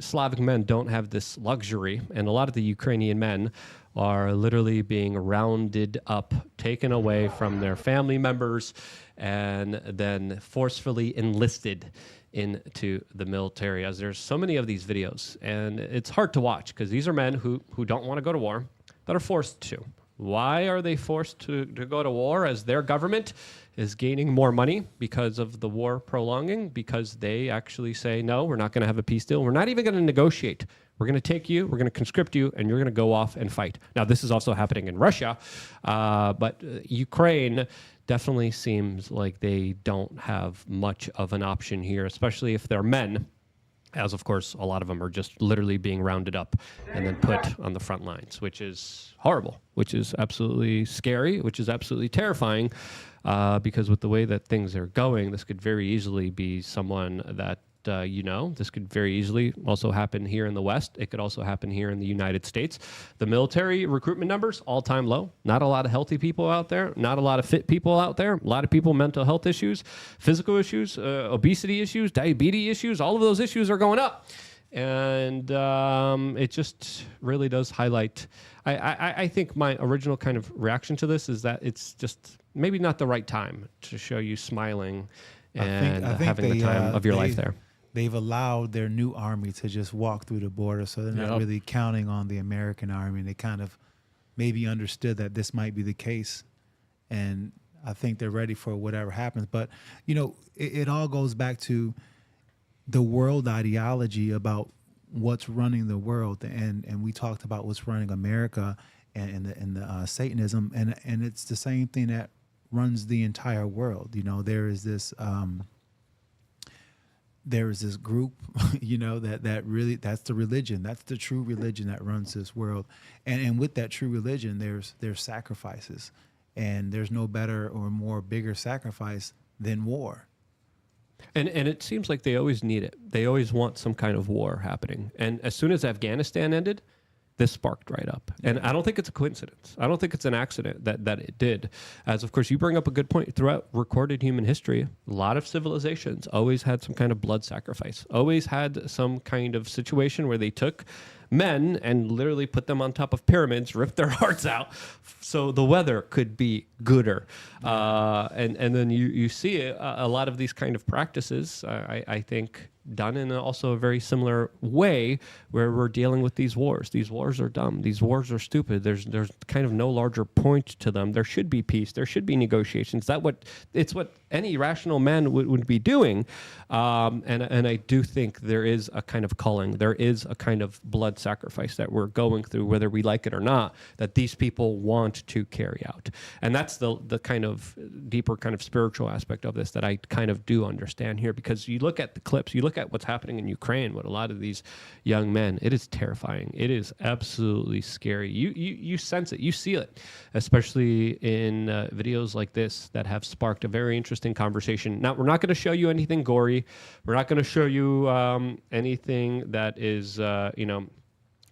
Slavic men don't have this luxury. And a lot of the Ukrainian men are literally being rounded up, taken away from their family members, and then forcefully enlisted into the military, as there's so many of these videos. And it's hard to watch because these are men who don't want to go to war, that are forced to. Why are they forced to go to war, as their government is gaining more money because of the war prolonging? Because they actually say, no, we're not going to have a peace deal. We're not even going to negotiate. We're going to take you, we're going to conscript you, and you're going to go off and fight. Now, this is also happening in Russia, but Ukraine definitely seems like they don't have much of an option here, especially if they're men, as of course a lot of them are just literally being rounded up and then put on the front lines, which is horrible, which is absolutely scary, which is absolutely terrifying, because with the way that things are going, this could very easily be someone that this could very easily also happen here in the West. It could also happen here in the United States. The military recruitment numbers, all-time low. Not a lot of healthy people out there. Not a lot of fit people out there. A lot of people, mental health issues, physical issues, obesity issues, diabetes issues. All of those issues are going up. And it just really does highlight. I think my original kind of reaction to this is that it's just maybe not the right time to show you smiling and I think having the time of your life there. They've allowed their new army to just walk through the border, so they're not really counting on the American army. And they kind of maybe understood that this might be the case, and I think they're ready for whatever happens. But it all goes back to the world ideology about what's running the world, and we talked about what's running America and the Satanism, and it's the same thing that runs the entire world. There is this group, that really, that's the religion. That's the true religion that runs this world. And with that true religion, there's sacrifices. And there's no better or more bigger sacrifice than war. And it seems like they always need it. They always want some kind of war happening. And as soon as Afghanistan ended, this sparked right up. And I don't think it's a coincidence. I don't think it's an accident that it did. As, of course, you bring up a good point. Throughout recorded human history, a lot of civilizations always had some kind of blood sacrifice, always had some kind of situation where they took men and literally put them on top of pyramids, ripped their hearts out so the weather could be gooder. And then you see a lot of these kind of practices, I think, done in also a very similar way, where we're dealing with these wars. These wars are dumb. These wars are stupid. There's kind of no larger point to them. There should be peace. There should be negotiations. It's what any rational man would be doing. And I do think there is a kind of culling. There is a kind of blood sacrifice that we're going through, whether we like it or not, that these people want to carry out. And that's the kind of deeper kind of spiritual aspect of this that I kind of do understand here, because you look at the clips, you look at what's happening in Ukraine with a lot of these young men. It is terrifying. It is absolutely scary. You sense it. You see it, especially in videos like this that have sparked a very interesting conversation. Now, we're not going to show you anything gory. We're not going to show you anything that is,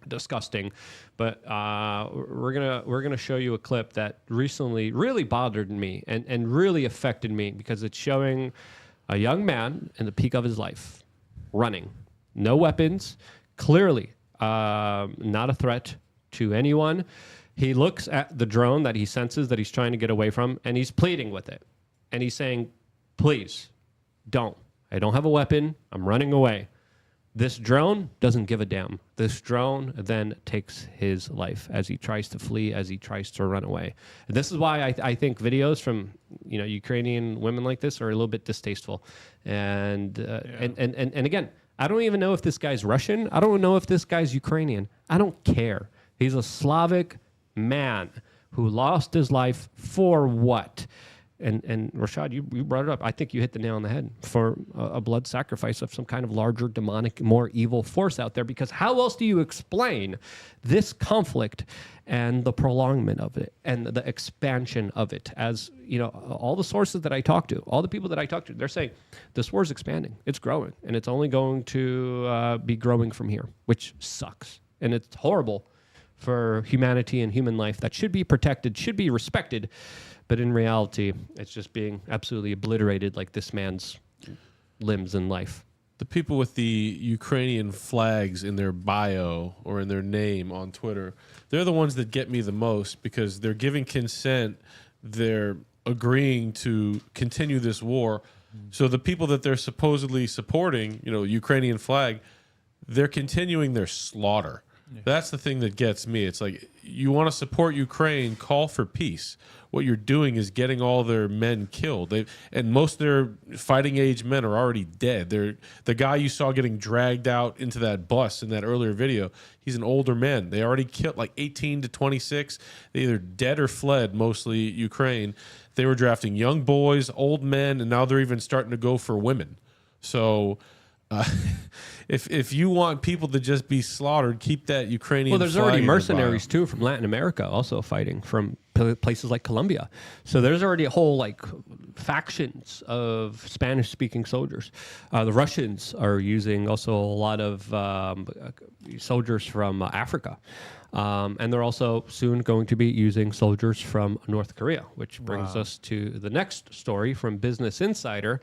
disgusting. But we're gonna show you a clip that recently really bothered me and really affected me, because it's showing a young man in the peak of his life, running, no weapons, clearly not a threat to anyone. He looks at the drone that he senses that he's trying to get away from, and he's pleading with it. And he's saying, please, don't. I don't have a weapon. I'm running away. This drone doesn't give a damn. This drone then takes his life as he tries to flee, as he tries to run away. And this is why I think videos from Ukrainian women like this are a little bit distasteful. And again, I don't even know if this guy's Russian. I don't know if this guy's Ukrainian. I don't care. He's a Slavic man who lost his life for what? And Rashad, you brought it up. I think you hit the nail on the head for a blood sacrifice of some kind of larger, demonic, more evil force out there. Because how else do you explain this conflict and the prolongment of it and the expansion of it? As you know, all the sources that I talk to, all the people that I talk to, they're saying this war is expanding, it's growing, and it's only going to be growing from here, which sucks, and it's horrible for humanity and human life that should be protected, should be respected. But in reality, it's just being absolutely obliterated like this man's limbs and life. The people with the Ukrainian flags in their bio or in their name on Twitter, they're the ones that get me the most because they're giving consent, they're agreeing to continue this war. So the people that they're supposedly supporting, you know, Ukrainian flag, they're continuing their slaughter. Yeah. That's the thing that gets me. It's like, you want to support Ukraine, call for peace. What you're doing is getting all their men killed. And most of their fighting age men are already dead. The guy you saw getting dragged out into that bus in that earlier video, he's an older man. They already killed like 18 to 26. They either dead or fled, mostly Ukraine. They were drafting young boys, old men, and now they're even starting to go for women. So if you want people to just be slaughtered, keep that Ukrainian flag. Well, there's already mercenaries too from Latin America also fighting from places like Colombia. So there's already a whole like factions of Spanish-speaking soldiers. The Russians are using also a lot of soldiers from Africa. And they're also soon going to be using soldiers from North Korea, which brings us to the next story from Business Insider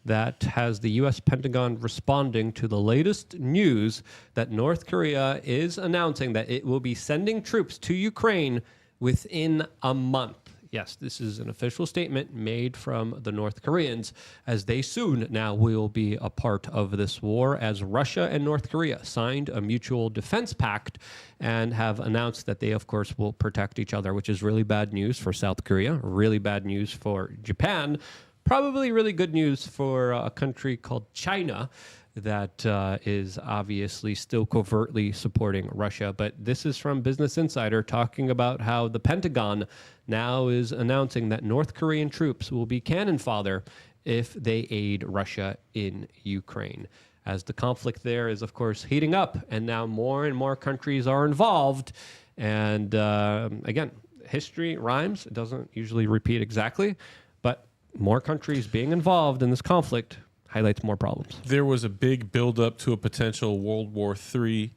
that has the U.S. Pentagon responding to the latest news that North Korea is announcing that it will be sending troops to Ukraine within a month. Yes, this is an official statement made from the North Koreans, as they soon now will be a part of this war, as Russia and North Korea signed a mutual defense pact and have announced that they, of course, will protect each other, which is really bad news for South Korea, really bad news for Japan, probably really good news for a country called China that is obviously still covertly supporting Russia. But this is from Business Insider talking about how the Pentagon now is announcing that North Korean troops will be cannon fodder if they aid Russia in Ukraine. As the conflict there is, of course, heating up, and now more and more countries are involved. And again, history rhymes. It doesn't usually repeat exactly, but more countries being involved in this conflict highlights more problems. There was a big buildup to a potential World War III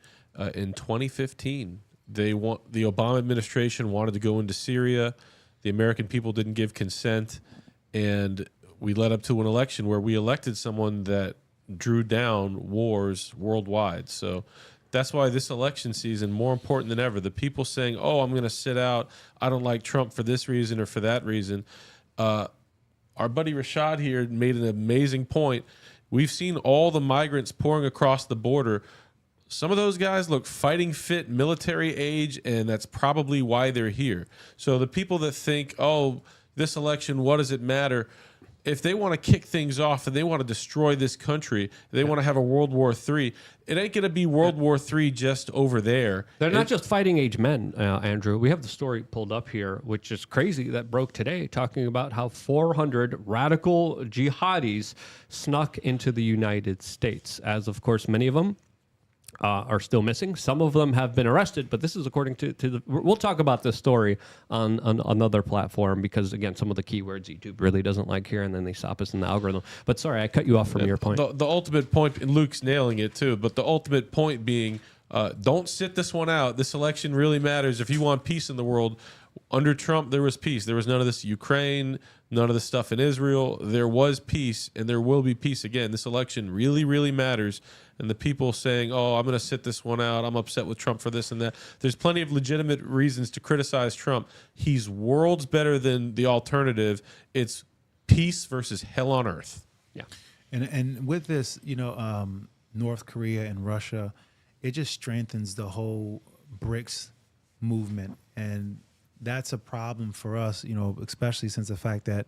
in 2015. The Obama administration wanted to go into Syria. The American people didn't give consent, and we led up to an election where we elected someone that drew down wars worldwide. So that's why this election season, more important than ever, the people saying, oh, I'm going to sit out, I don't like Trump for this reason or for that reason. Our buddy Rashad here made an amazing point. We've seen all the migrants pouring across the border. Some of those guys look fighting fit, military age, and that's probably why they're here. So the people that think, oh, this election, what does it matter? If they want to kick things off and they want to destroy this country, they want to have a World War III, it ain't going to be World War III just over there. They're not just fighting age men, Andrew. We have the story pulled up here, which is crazy, that broke today, talking about how 400 radical jihadis snuck into the United States, as, of course, many of them are still missing. Some of them have been arrested, but this is according to the... We'll talk about this story on another platform because, again, some of the keywords YouTube really doesn't like here, and then they stop us in the algorithm. But sorry, I cut you off from your point. The ultimate point, and Luke's nailing it too, but the ultimate point being, don't sit this one out. This election really matters. If you want peace in the world, under Trump, there was peace. There was none of this Ukraine, none of the stuff in Israel. There was peace, and there will be peace again. This election really, really matters. And the people saying, oh, I'm going to sit this one out, I'm upset with Trump for this and that. There's plenty of legitimate reasons to criticize Trump. He's worlds better than the alternative. It's peace versus hell on earth. Yeah. And with this, North Korea and Russia, it just strengthens the whole BRICS movement. And that's a problem for us, especially since the fact that,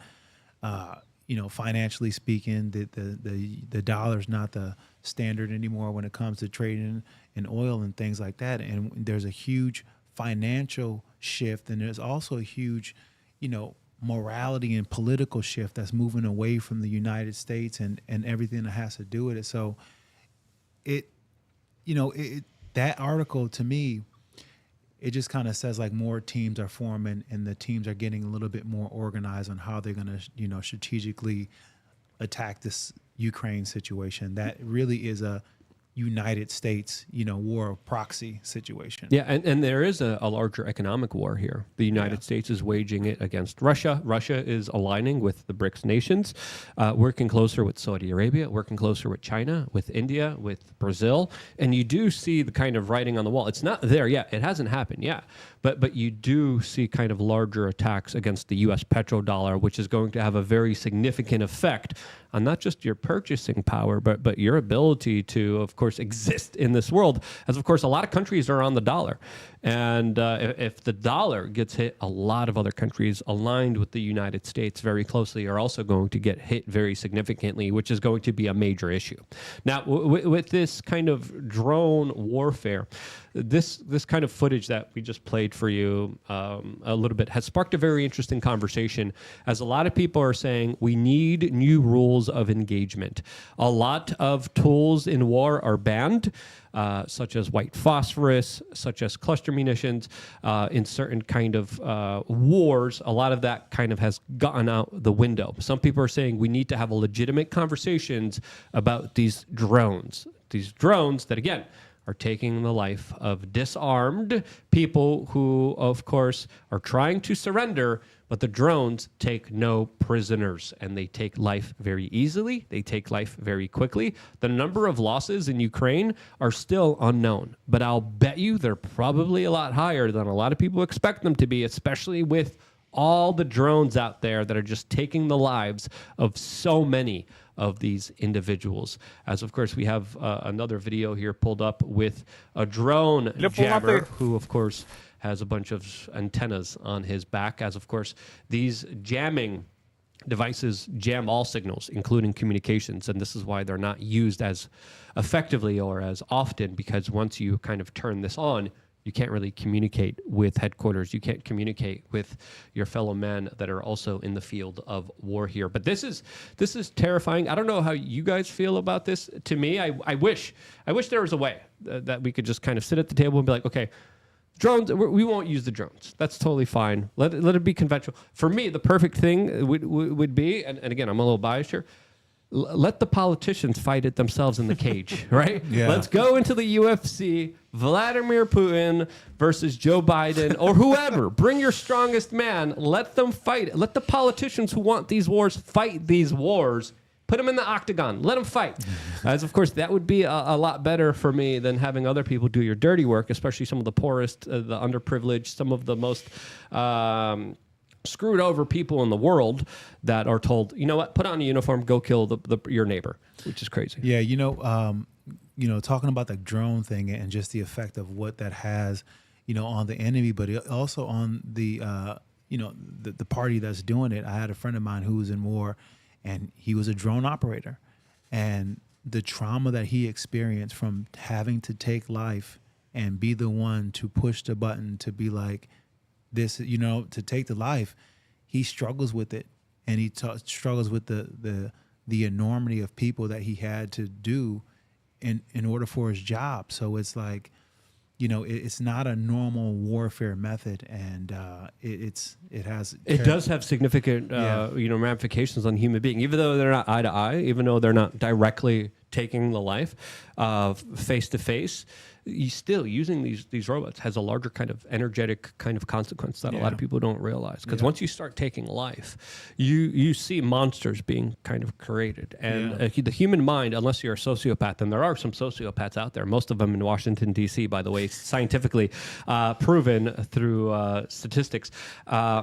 financially speaking, the dollar's not the standard anymore when it comes to trading in oil and things like that. And there's a huge financial shift, and there's also a huge, morality and political shift that's moving away from the United States and everything that has to do with it. So that article to me, it just kind of says like more teams are forming and the teams are getting a little bit more organized on how they're going to, strategically attack this Ukraine situation. That really is a United States, war of proxy situation. Yeah, and there is a larger economic war here. The United States is waging it against Russia. Russia is aligning with the BRICS nations, working closer with Saudi Arabia, working closer with China, with India, with Brazil. And you do see the kind of writing on the wall. It's not there yet. It hasn't happened yet. But you do see kind of larger attacks against the U.S. petrodollar, which is going to have a very significant effect on not just your purchasing power, but your ability to, of course, exist in this world. As, of course, a lot of countries are on the dollar. And if the dollar gets hit, a lot of other countries aligned with the United States very closely are also going to get hit very significantly, which is going to be a major issue. Now, with this kind of drone warfare, this kind of footage that we just played for you a little bit has sparked a very interesting conversation, as a lot of people are saying we need new rules of engagement. A lot of tools in war are banned, such as white phosphorus, such as cluster munitions. In certain kind of wars, a lot of that kind of has gotten out the window. Some people are saying we need to have a legitimate conversations about these drones. These drones that, again, are taking the life of disarmed people who, of course, are trying to surrender, but the drones take no prisoners, and they take life very easily. They take life very quickly. The number of losses in Ukraine are still unknown, but I'll bet you they're probably a lot higher than a lot of people expect them to be, especially with all the drones out there that are just taking the lives of so many of these individuals. As, of course, we have another video here pulled up with a drone jabber who, of course, has a bunch of antennas on his back, as, of course, these jamming devices jam all signals, including communications, and this is why they're not used as effectively or as often, because once you kind of turn this on, you can't really communicate with headquarters. You can't communicate with your fellow men that are also in the field of war here. But this is terrifying. I don't know how you guys feel about this. To me, I wish there was a way that we could just kind of sit at the table and be like, okay, drones, we won't use the drones. That's totally fine. Let it be conventional. For me, the perfect thing would be, and again, I'm a little biased here, let the politicians fight it themselves in the cage, right? Yeah. Let's go into the UFC, Vladimir Putin versus Joe Biden or whoever. Bring your strongest man. Let them fight. Let the politicians who want these wars fight these wars. Put them in the octagon. Let them fight. As, of course, that would be a lot better for me than having other people do your dirty work, especially some of the poorest, the underprivileged, some of the most screwed over people in the world that are told, you know what, put on a uniform, go kill your neighbor, which is crazy. Yeah, talking about the drone thing and just the effect of what that has, on the enemy, but also on the party that's doing it. I had a friend of mine who was in war, and he was a drone operator, and the trauma that he experienced from having to take life and be the one to push the button to be like this, to take the life, he struggles with it, and he struggles with the enormity of people that he had to do in order for his job. So it's like, it's not a normal warfare method, and it does have significant ramifications on human being, even though they're not eye to eye, even though they're not directly taking the life face to face. You still using these robots has a larger kind of energetic kind of consequence that a lot of people don't realize. Because once you start taking life, you see monsters being kind of created. And the human mind, unless you're a sociopath, and there are some sociopaths out there, most of them in Washington, D.C., by the way, scientifically proven through statistics,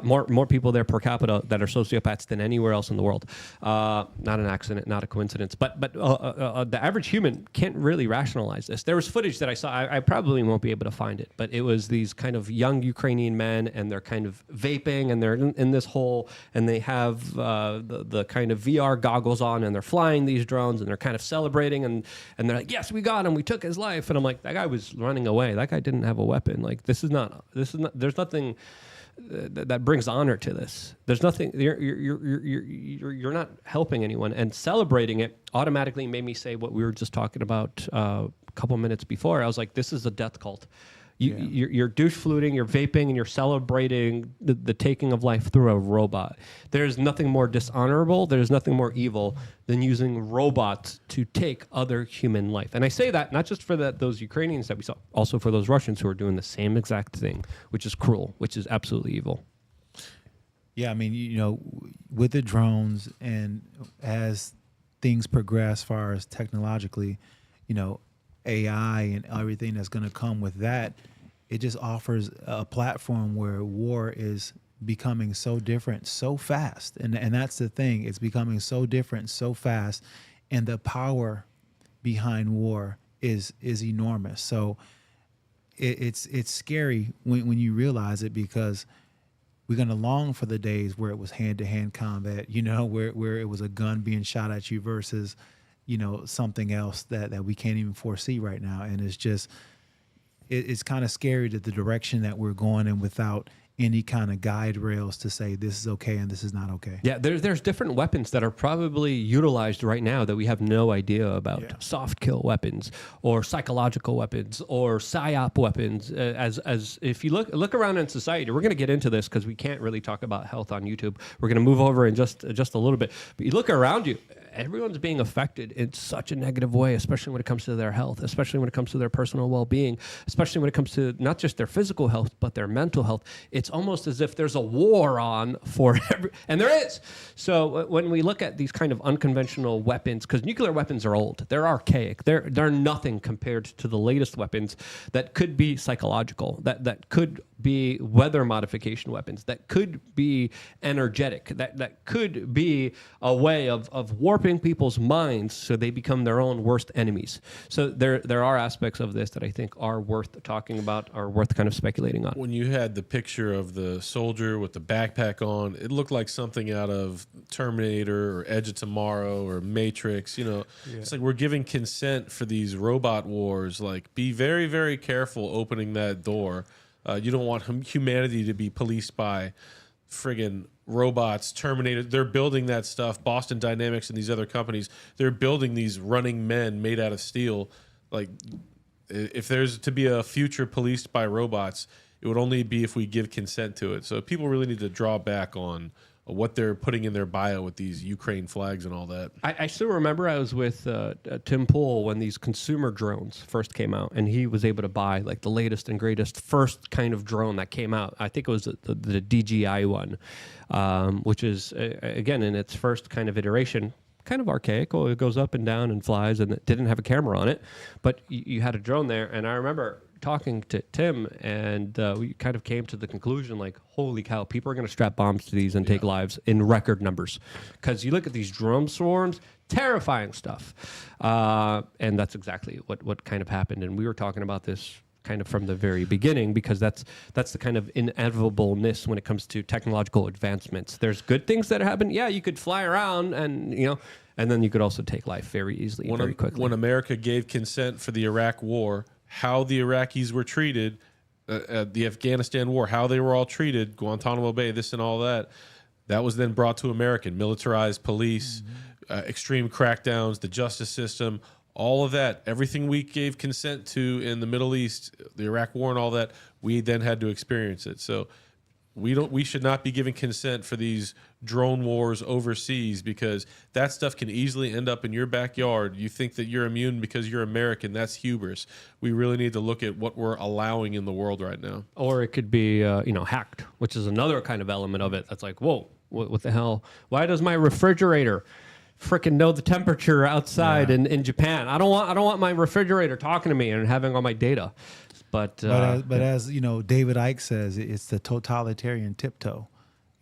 more people there per capita that are sociopaths than anywhere else in the world. Not an accident, not a coincidence. But the average human can't really rationalize this. There was footage that I saw. I probably won't be able to find it, but it was these kind of young Ukrainian men, and they're kind of vaping, and they're in this hole, and they have the kind of VR goggles on, and they're flying these drones, and they're kind of celebrating, and they're like, yes, we got him, we took his life. And I'm like, that guy was running away. That guy didn't have a weapon. Like, there's nothing that brings honor to this. There's nothing. You're not helping anyone, and celebrating it automatically made me say what we were just talking about a couple minutes before. I was like, this is a death cult. You're douche fluting, you're vaping, and you're celebrating the taking of life through a robot. There's nothing more dishonorable, there's nothing more evil than using robots to take other human life. And I say that not just for those Ukrainians that we saw, also for those Russians who are doing the same exact thing, which is cruel, which is absolutely evil. Yeah, I mean, you know, with the drones and as things progress as far as technologically, you know, AI and everything that's going to come with that, it just offers a platform where war is becoming so different so fast. And that's the thing. It's becoming so different so fast. And the power behind war is enormous. So it's scary when you realize it, because we're going to long for the days where it was hand-to-hand combat, you know, where it was a gun being shot at you versus, you know, something else that we can't even foresee right now. And it's just, it's kind of scary that the direction that we're going in without any kind of guide rails to say this is okay and this is not okay. Yeah, there's different weapons that are probably utilized right now that we have no idea about. Yeah. Soft kill weapons or psychological weapons or psyop weapons. As if you look around in society, we're going to get into this because we can't really talk about health on YouTube. We're going to move over in just a little bit. But you look around you, everyone's being affected in such a negative way, especially when it comes to their health, especially when it comes to their personal well-being, especially when it comes to not just their physical health, but their mental health. It's almost as if there's a war on for and there is. So when we look at these kind of unconventional weapons, because nuclear weapons are old, they're archaic, they're nothing compared to the latest weapons that could be psychological, that could be weather modification weapons, that could be energetic, that could be a way of warping people's minds so they become their own worst enemies. So there are aspects of this that I think are worth talking about, are worth kind of speculating on. When you had the picture of the soldier with the backpack on, it looked like something out of Terminator or Edge of Tomorrow or Matrix. You know, It's like we're giving consent for these robot wars. Like, be very, very careful opening that door. You don't want humanity to be policed by friggin' robots, Terminator. They're building that stuff. Boston Dynamics and these other companies, they're building these running men made out of steel. Like, if there's to be a future policed by robots, it would only be if we give consent to it. So people really need to draw back on what they're putting in their bio with these Ukraine flags and all that. I still remember I was with Tim Pool when these consumer drones first came out, and he was able to buy like the latest and greatest first kind of drone that came out. I think it was the DJI one, which is, again, in its first kind of iteration, kind of archaic. Oh, it goes up and down and flies, and it didn't have a camera on it, but you had a drone there. And I remember talking to Tim, and we kind of came to the conclusion, like, holy cow, people are going to strap bombs to these and take lives in record numbers. Because you look at these drone swarms, terrifying stuff. And that's exactly what kind of happened. And we were talking about this kind of from the very beginning, because that's the kind of inevitableness when it comes to technological advancements. There's good things that happen. Yeah, you could fly around and, you know, and then you could also take life very easily, very quickly. When America gave consent for the Iraq war, how the Iraqis were treated, the Afghanistan war, how they were all treated, Guantanamo Bay, this and all that, that was then brought to American. Militarized police, extreme crackdowns, the justice system, all of that, everything we gave consent to in the Middle East, the Iraq war and all that, we then had to experience it. So we should not be giving consent for these drone wars overseas, because that stuff can easily end up in your backyard. You think that you're immune because you're American. That's hubris. We really need to look at what we're allowing in the world right now. Or it could be, hacked, which is another kind of element of it. That's like, whoa, what the hell? Why does my refrigerator freaking know the temperature outside in Japan? I don't want my refrigerator talking to me and having all my data. But as you know, David Icke says, it's the totalitarian tiptoe,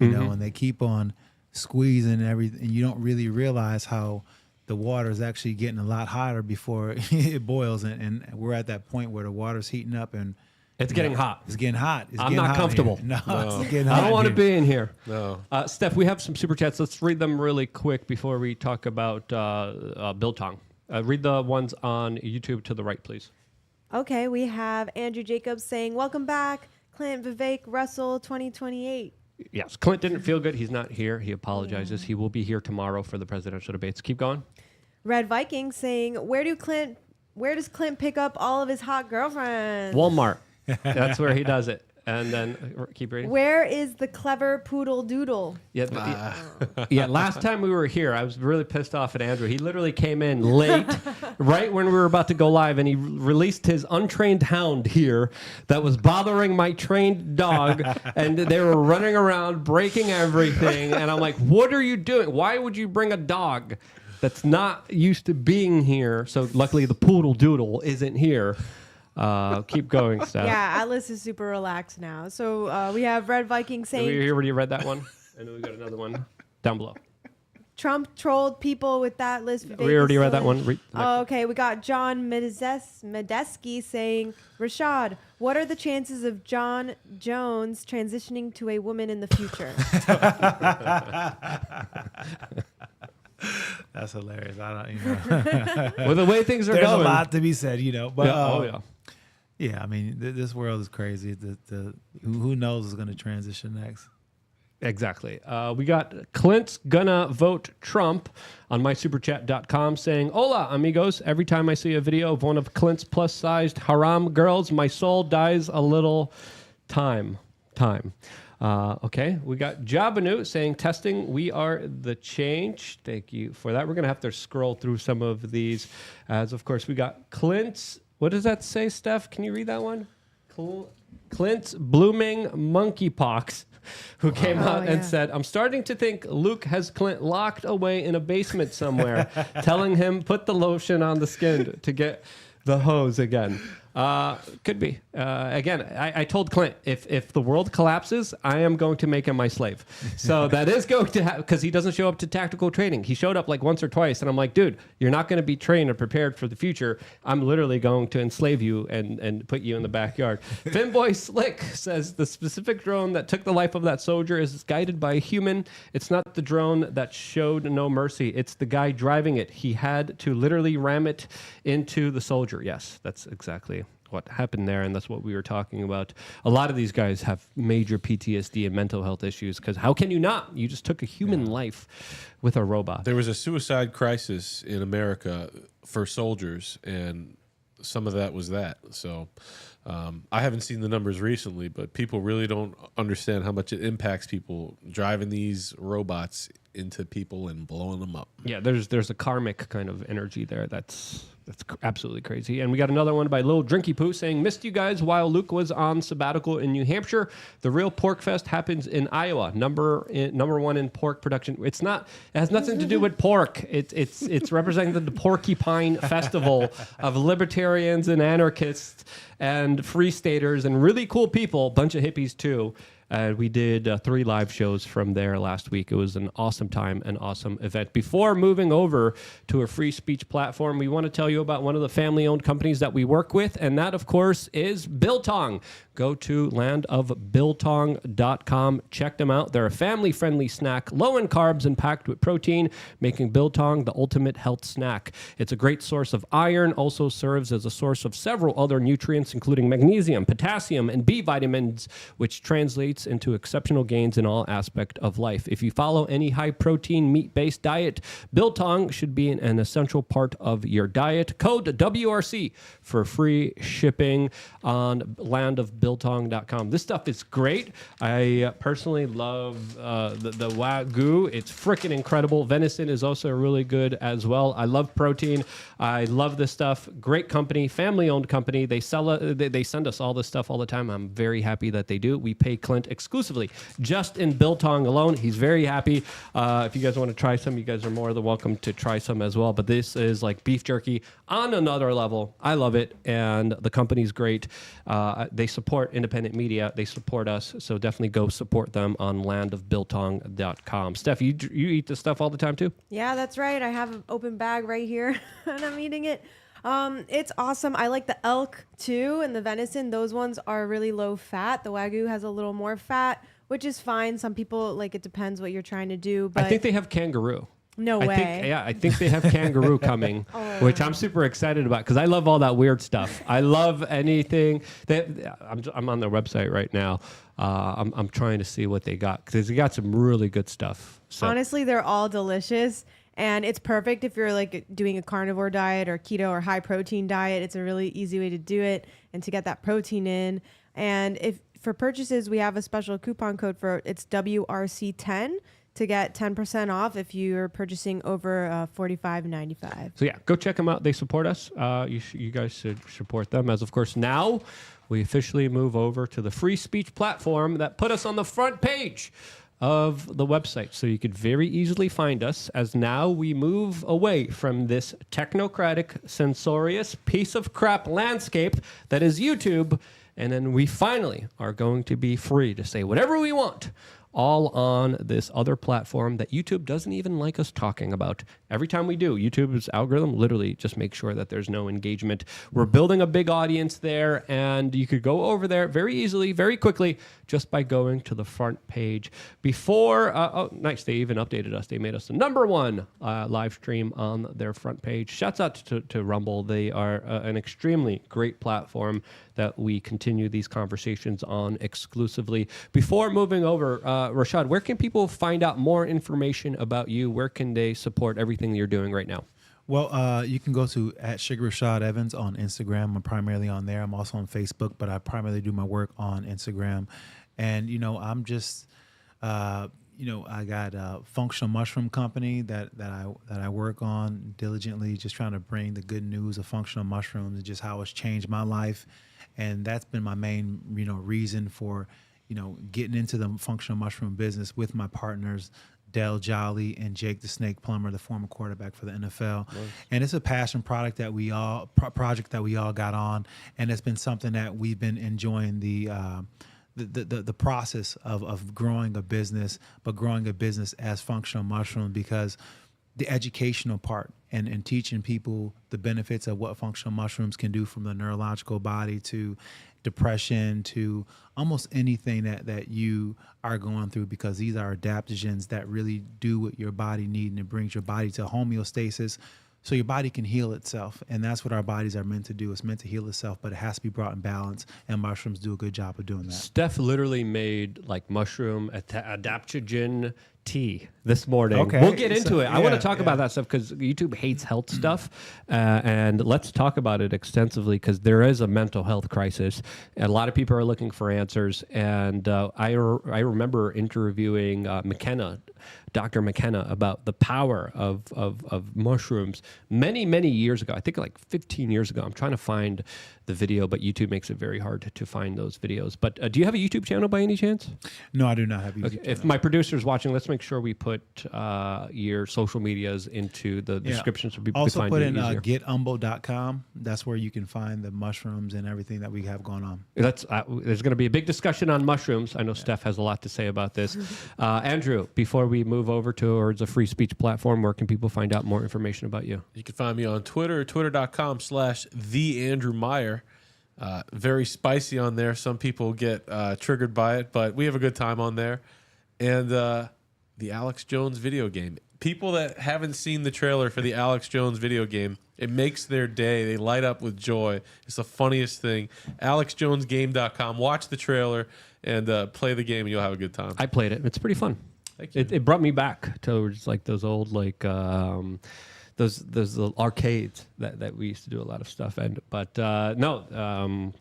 you know, and they keep on squeezing everything, and you don't really realize how the water is actually getting a lot hotter before it boils, and we're at that point where the water's heating up and it's getting hot. It's getting hot. I'm not comfortable. No, it's getting hot. I don't want to be in here. No. Steph, we have some super chats. Let's read them really quick before we talk about Biltong. Read the ones on YouTube to the right, please. Okay, we have Andrew Jacobs saying, welcome back. Clint Vivek Russell 2028. Yes, Clint didn't feel good. He's not here. He apologizes. He will be here tomorrow for the presidential debates. Keep going. Red Viking saying, where does Clint pick up all of his hot girlfriends? Walmart. That's where he does it. And then keep reading. Where is the clever poodle doodle? Yeah, yeah. Last time we were here, I was really pissed off at Andrew. He literally came in late, right when we were about to go live, and he released his untrained hound here that was bothering my trained dog, and they were running around, breaking everything. And I'm like, "What are you doing? Why would you bring a dog that's not used to being here?" So luckily, the poodle doodle isn't here. Keep going, Steph. Yeah, Atlas is super relaxed now. So we have Red Viking saying, We already read that one. And then we got another one down below. Trump trolled people with that list. Vivek We already is read still that one. Read the next one. Okay, we got John Medeski saying, Rashad, what are the chances of John Jones transitioning to a woman in the future? That's hilarious. I don't, Well, the way things are there's going. a lot to be said, but yeah. yeah, I mean, this world is crazy. Who knows is going to transition next? Exactly. We got Clint's gonna vote Trump on mysuperchat.com saying, Hola, amigos. Every time I see a video of one of Clint's plus-sized haram girls, my soul dies a little time. Okay, we got Jabanu saying, testing, we are the change. Thank you for that. We're going to have to scroll through some of these. As, of course, we got Clint's, what does that say, Steph? Can you read that one? Clint's blooming monkeypox, who came out and said, I'm starting to think Luke has Clint locked away in a basement somewhere, telling him put the lotion on the skin to get the hose again. Could be. Again, I told Clint, if the world collapses, I am going to make him my slave. So that is going to happen because he doesn't show up to tactical training. He showed up like once or twice, and I'm like, dude, you're not going to be trained or prepared for the future. I'm literally going to enslave you and put you in the backyard. Finboy Slick says the specific drone that took the life of that soldier is guided by a human. It's not the drone that showed no mercy. It's the guy driving it. He had to literally ram it into the soldier. Yes, that's exactly what happened there, and that's what we were talking about. A lot of these guys have major PTSD and mental health issues because how can you not? You just took a human life with a robot. There was a suicide crisis in America for soldiers, and some of that was that. So I haven't seen the numbers recently, but people really don't understand how much it impacts people driving these robots into people and blowing them up. Yeah, there's a karmic kind of energy there that's absolutely crazy. And we got another one by Lil Drinky Poo saying, missed you guys while Luke was on sabbatical in New Hampshire. The real Pork Fest happens in Iowa, number one in pork production. It has nothing to do with pork. It's representing the Porcupine Festival of libertarians and anarchists and free staters and really cool people, bunch of hippies too. We did 3 live shows from there last week. It was an awesome time, an awesome event. Before moving over to a free speech platform, we want to tell you about one of the family-owned companies that we work with, and that, of course, is Biltong. Go to landofbiltong.com. Check them out. They're a family-friendly snack, low in carbs and packed with protein, making Biltong the ultimate health snack. It's a great source of iron, also serves as a source of several other nutrients, including magnesium, potassium, and B vitamins, which translates into exceptional gains in all aspects of life. If you follow any high-protein, meat-based diet, Biltong should be an essential part of your diet. Code WRC for free shipping on landofbiltong.com. This stuff is great. I personally love the Wagyu. It's freaking incredible. Venison is also really good as well. I love protein. I love this stuff. Great company, family-owned company. They send us all this stuff all the time. I'm very happy that they do. We pay Clint exclusively just in Biltong alone. He's very happy. If you guys want to try some, you guys are more than welcome to try some as well. But this is like beef jerky on another level. I love it, and the company's great. They support independent media. They support us, so definitely go support them on landofbiltong.com. Steph, you eat this stuff all the time too? Yeah, that's right. I have an open bag right here, and I'm eating it. It's awesome. I like the elk too, and the venison. Those ones are really low fat. The Wagyu has a little more fat, which is fine. Some people, like, it depends what you're trying to do. But I think they have kangaroo. No I way. think they have kangaroo coming, which I'm super excited about because I love all that weird stuff. I love anything that I'm on their website right now. I'm trying to see what they got because they got some really good stuff. So. Honestly, they're all delicious. And it's perfect if you're like doing a carnivore diet or keto or high protein diet. It's a really easy way to do it and to get that protein in. And if for purchases, we have a special coupon code for it's WRC10 to get 10% off if you're purchasing over $45.95. So yeah, go check them out. They support us. You guys should support them. As of course now we officially move over to the free speech platform that put us on the front page of the website, so you could very easily find us as now we move away from this technocratic, censorious piece of crap landscape that is YouTube, and then we finally are going to be free to say whatever we want, all on this other platform that YouTube doesn't even like us talking about. Every time we do, YouTube's algorithm literally just makes sure that there's no engagement. We're building a big audience there, and you could go over there very easily, very quickly, just by going to the front page. Before, nice, they even updated us. They made us the #1 live stream on their front page. Shouts out to Rumble. They are an extremely great platform that we continue these conversations on exclusively. Before moving over, Rashad, where can people find out more information about you? Where can they support everything you're doing right now? Well, you can go to @SugarRashadEvans on Instagram. I'm primarily on there. I'm also on Facebook, but I primarily do my work on Instagram. And, I'm just, I got a functional mushroom company that I work on diligently, just trying to bring the good news of functional mushrooms and just how it's changed my life. And that's been my main, reason for, getting into the functional mushroom business with my partners, Dell Jolly and Jake the Snake Plumber, the former quarterback for the NFL. Nice. And it's a passion project that we all got on, and it's been something that we've been enjoying the process of growing a business, but growing a business as functional mushroom, because the educational part and teaching people the benefits of what functional mushrooms can do, from the neurological body to depression to almost anything that you are going through, because these are adaptogens that really do what your body needs, and it brings your body to homeostasis so your body can heal itself. And that's what our bodies are meant to do. It's meant to heal itself, but it has to be brought in balance, and mushrooms do a good job of doing that. Steph literally made like mushroom adaptogen tea this morning. Okay. We'll get into it. I want to talk about that stuff because YouTube hates health stuff, and let's talk about it extensively because there is a mental health crisis, and a lot of people are looking for answers. And I remember interviewing Dr. McKenna about the power of mushrooms many years ago. I think like 15 years ago. I'm trying to find the video, but YouTube makes it very hard to find those videos. But do you have a YouTube channel by any chance? No, I do not have a YouTube channel. If my producer's watching, let's make sure we put your social medias into the description so people also can find put you in easier. getumbo.com. That's where you can find the mushrooms and everything that we have going on. There's going to be a big discussion on mushrooms. I know Steph has a lot to say about this. Andrew, before we move over towards a free speech platform, where can people find out more information about you? You can find me on Twitter, twitter.com/theandrewmeyer. Very spicy on there. Some people get triggered by it, but we have a good time on there. And the Alex Jones video game. People that haven't seen the trailer for the Alex Jones video game, it makes their day. They light up with joy. It's the funniest thing. AlexJonesGame.com. Watch the trailer and play the game, and you'll have a good time. I played it. It's pretty fun. Thank you. It brought me back to like those old those little arcades that we used to do a lot of stuff. But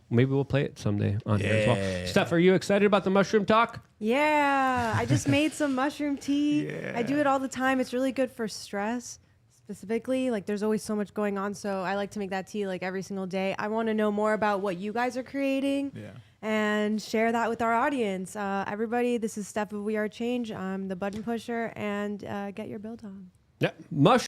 maybe we'll play it someday on here as well. Steph, are you excited about the mushroom talk? Yeah, I just made some mushroom tea. Yeah. I do it all the time. It's really good for stress. Specifically, like there's always so much going on, so I like to make that tea like every single day. I want to know more about what you guys are creating and share that with our audience. Everybody, this is Steph of We Are Change. I'm the button pusher, and get your build on. Yeah, mushroom.